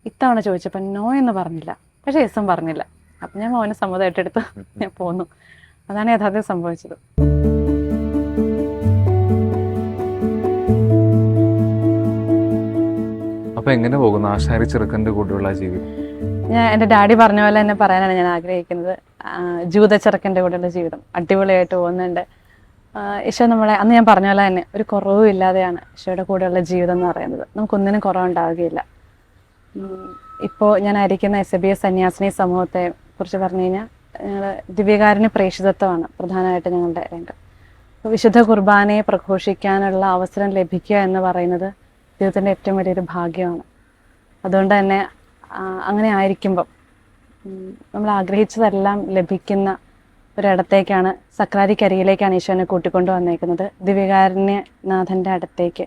ഇത്തവണ ചോദിച്ചപ്പോൾ നോ എന്ന് പറഞ്ഞില്ല, പക്ഷേ യെസും പറഞ്ഞില്ല. അപ്പം ഞാൻ മൗനം സമ്മതമായിട്ട് എടുത്ത് ഞാൻ പോന്നു. അതാണ് യഥാർത്ഥത്തിൽ സംഭവിച്ചത്. അപ്പോൾ എങ്ങനെ പോകുന്നു ആശാരി ചെറുക്കൻ്റെ കൂടെയുള്ള ജീവിതം? ഞാൻ എൻ്റെ ഡാഡി പറഞ്ഞ പോലെ തന്നെ പറയാനാണ് ഞാൻ ആഗ്രഹിക്കുന്നത്. ജൂത ചെറുക്കൻ്റെ കൂടെയുള്ള ജീവിതം അടിപൊളിയായിട്ട് പോകുന്നുണ്ട്. ഈശോ നമ്മളെ അന്ന് ഞാൻ പറഞ്ഞ പോലെ തന്നെ ഒരു കുറവും ഇല്ലാതെയാണ് ഈശോയുടെ കൂടെയുള്ള ജീവിതം എന്ന് പറയുന്നത്. നമുക്കൊന്നിനും കുറവുണ്ടാവുകയില്ല. ഇപ്പോൾ ഞാൻ ആയിരിക്കുന്ന SBS സന്യാസിനി സമൂഹത്തെ കുറിച്ച് പറഞ്ഞു കഴിഞ്ഞാൽ ഞങ്ങൾ ദിവ്യകാരുണ്യ പ്രേക്ഷിതത്വമാണ് പ്രധാനമായിട്ട് ഞങ്ങളുടെ രംഗം. വിശുദ്ധ കുർബാനയെ പ്രഘോഷിക്കാനുള്ള അവസരം ലഭിക്കുക എന്ന് പറയുന്നത് ജീവിതത്തിൻ്റെ ഏറ്റവും വലിയൊരു ഭാഗ്യമാണ്. അതുകൊണ്ട് തന്നെ അങ്ങനെ ആയിരിക്കുമ്പം നമ്മൾ ആഗ്രഹിച്ചതെല്ലാം ലഭിക്കുന്ന ഒരിടത്തേക്കാണ്, സക്രാരിക്കരിയിലേക്കാണ് ഈശോനെ കൂട്ടിക്കൊണ്ട് വന്നേക്കുന്നത്, ദിവ്യകാരുണ്യനാഥൻ്റെ അടുത്തേക്ക്.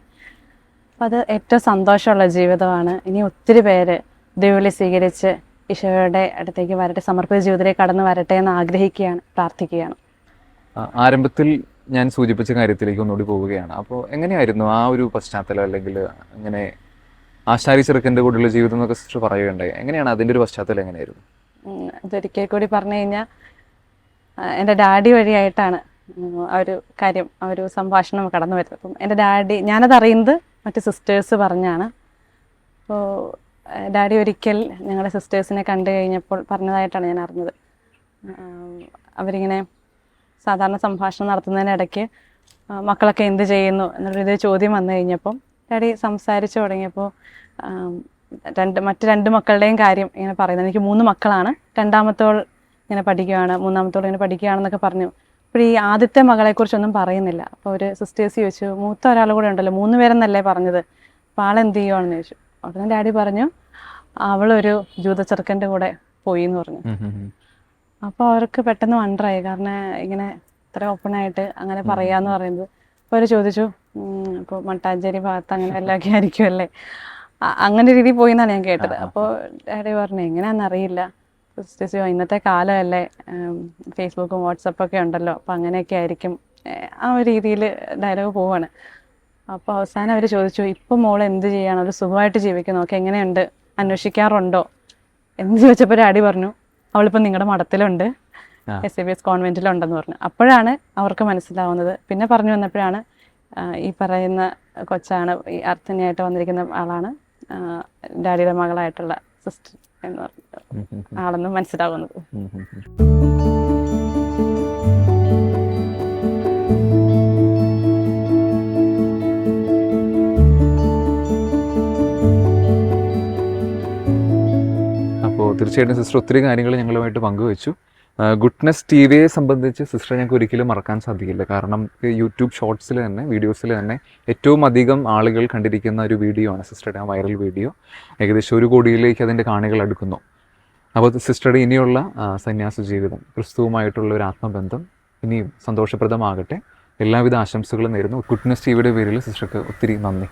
അപ്പം അത് ഏറ്റവും സന്തോഷമുള്ള ജീവിതമാണ്. ഇനി ഒത്തിരി പേര് ദൈവവിളി സ്വീകരിച്ച് ഈശോയുടെ അടുത്തേക്ക് വരട്ടെ, സമർപ്പിത ജീവിതത്തിലേക്ക് കടന്നു വരട്ടെ എന്ന് ആഗ്രഹിക്കുകയാണ്, പ്രാർത്ഥിക്കുകയാണ്. ആരംഭത്തിൽ ഞാൻ സൂചിപ്പിച്ച കാര്യത്തിലേക്ക് ഒന്നുകൂടി പോവുകയാണ്. അപ്പോൾ എങ്ങനെയായിരുന്നു ആ ഒരു പശ്ചാത്തലം, അല്ലെങ്കിൽ അങ്ങനെ ആശാരി ചെറുക്കൻ്റെ കൂടെയുള്ള ജീവിതം എന്നൊക്കെ സിസ്റ്റർ പറയുകയുണ്ടായി, എങ്ങനെയാണ് അതിൻ്റെ ഒരു പശ്ചാത്തലം എങ്ങനെയായിരുന്നു? അതൊരിക്കൽ കൂടി പറഞ്ഞു കഴിഞ്ഞാൽ എൻ്റെ ഡാഡി വഴിയായിട്ടാണ് ആ ഒരു കാര്യം, ആ ഒരു സംഭാഷണം കടന്നു വരുന്നത്. അപ്പം എൻ്റെ ഡാഡി, ഞാനത് അറിയുന്നത് മറ്റ് സിസ്റ്റേഴ്സ് പറഞ്ഞാണ്. അപ്പോൾ ഡാഡി ഒരിക്കൽ ഞങ്ങളുടെ സിസ്റ്റേഴ്സിനെ കണ്ടു കഴിഞ്ഞപ്പോൾ പറഞ്ഞതായിട്ടാണ് ഞാൻ അറിഞ്ഞത്. അവരിങ്ങനെ സാധാരണ സംഭാഷണം നടത്തുന്നതിനിടയ്ക്ക് മക്കളൊക്കെ എന്ത് ചെയ്യുന്നു എന്നൊരു ചോദ്യം വന്നു കഴിഞ്ഞപ്പം ഡാഡി സംസാരിച്ചു തുടങ്ങിയപ്പോൾ മറ്റ് രണ്ട് മക്കളുടെയും കാര്യം ഇങ്ങനെ പറയുന്നത്. എനിക്ക് 3 മക്കളാണ്, രണ്ടാമത്തോൾ ഇങ്ങനെ പഠിക്കുകയാണ്, മൂന്നാമത്തോൾ ഇങ്ങനെ പഠിക്കുകയാണെന്നൊക്കെ പറഞ്ഞു. അപ്പോൾ ഈ ആദ്യത്തെ മകളെക്കുറിച്ചൊന്നും പറയുന്നില്ല. അപ്പോൾ ഒരു സിസ്റ്റേഴ്സ് ചോദിച്ചു, മൂത്ത ഒരാൾ കൂടെ ഉണ്ടല്ലോ, 3 പേരെന്നല്ലേ പറഞ്ഞത്, അപ്പോൾ ആളെന്ത് ചെയ്യുവാണെന്ന് ചോദിച്ചു. ഉടനെ ഡാഡി പറഞ്ഞു അവളൊരു ജൂത ചെറുക്കൻ്റെ കൂടെ പോയി എന്ന് പറഞ്ഞു. അപ്പോൾ അവർക്ക് പെട്ടെന്ന് വണ്ടറായി, കാരണം ഇങ്ങനെ ഇത്ര ഓപ്പണായിട്ട് അങ്ങനെ പറയാന്ന് പറയുന്നത്. അപ്പോൾ അവർ ചോദിച്ചു, ഇപ്പോൾ മട്ടാഞ്ചേരി ഭാഗത്ത് അങ്ങനെ എല്ലാമൊക്കെ ആയിരിക്കുമല്ലേ, അങ്ങനെ രീതി പോയി എന്നാണ് ഞാൻ കേട്ടത്. അപ്പോൾ ഡാഡി പറഞ്ഞു എങ്ങനെയാണെന്നറിയില്ല, ഇന്നത്തെ കാലമല്ലേ, ഫേസ്ബുക്കും വാട്സപ്പൊക്കെ ഉണ്ടല്ലോ, അപ്പോൾ അങ്ങനെയൊക്കെ ആയിരിക്കും, ആ ഒരു രീതിയിൽ ഡയലോഗ് പോവാണ്. അപ്പോൾ അവസാനം അവർ ചോദിച്ചു, ഇപ്പം മോൾ എന്ത് ചെയ്യാണ്, അവർ സുഖമായിട്ട് ജീവിക്കുന്നു, ഒക്കെ എങ്ങനെയുണ്ട്, അന്വേഷിക്കാറുണ്ടോ എന്ന് ചോദിച്ചപ്പോൾ ഡാഡി പറഞ്ഞു അവളിപ്പോൾ നിങ്ങളുടെ മഠത്തിലുണ്ട്, SBS കോൺവെൻറ്റിലുണ്ടെന്ന് പറഞ്ഞു. അപ്പോഴാണ് അവർക്ക് മനസ്സിലാവുന്നത്. പിന്നെ പറഞ്ഞു വന്നപ്പോഴാണ് ഈ പറയുന്ന കൊച്ചാണ്, ഈ അർത്ഥനയായിട്ട് വന്നിരിക്കുന്ന ആളാണ് ഡാഡിയുടെ മകളായിട്ടുള്ള സിസ്റ്റർ എന്ന് പറഞ്ഞ ആളെന്ന് മനസ്സിലാവുന്നത്. അപ്പോൾ തീർച്ചയായിട്ടും സിസ്റ്റർ ഒത്തിരി കാര്യങ്ങൾ ഞങ്ങളുമായിട്ട് പങ്കുവെച്ചു. ഗുഡ്നെസ് TVയെ സംബന്ധിച്ച് സിസ്റ്റർ ഞങ്ങൾക്ക് ഒരിക്കലും മറക്കാൻ സാധിക്കില്ല. കാരണം യൂട്യൂബ് ഷോർട്സിൽ തന്നെ, വീഡിയോസിൽ തന്നെ ഏറ്റവും അധികം ആളുകൾ കണ്ടിരിക്കുന്ന ഒരു വീഡിയോ ആണ് സിസ്റ്ററുടെ ആ വൈറൽ വീഡിയോ. ഏകദേശം 1 കോടിയിലേക്ക് അതിൻ്റെ കാണികൾ അടുക്കുന്നു. അപ്പോൾ സിസ്റ്ററുടെ ഇനിയുള്ള സന്യാസ ജീവിതം, ക്രിസ്തുവുമായിട്ടുള്ള ഒരു ആത്മബന്ധം ഇനിയും സന്തോഷപ്രദമാകട്ടെ. എല്ലാവിധ ആശംസകളും നേരുന്നു. ഗുഡ്നെസ് TVയുടെ പേരിൽ സിസ്റ്റർക്ക് ഒത്തിരി നന്ദി.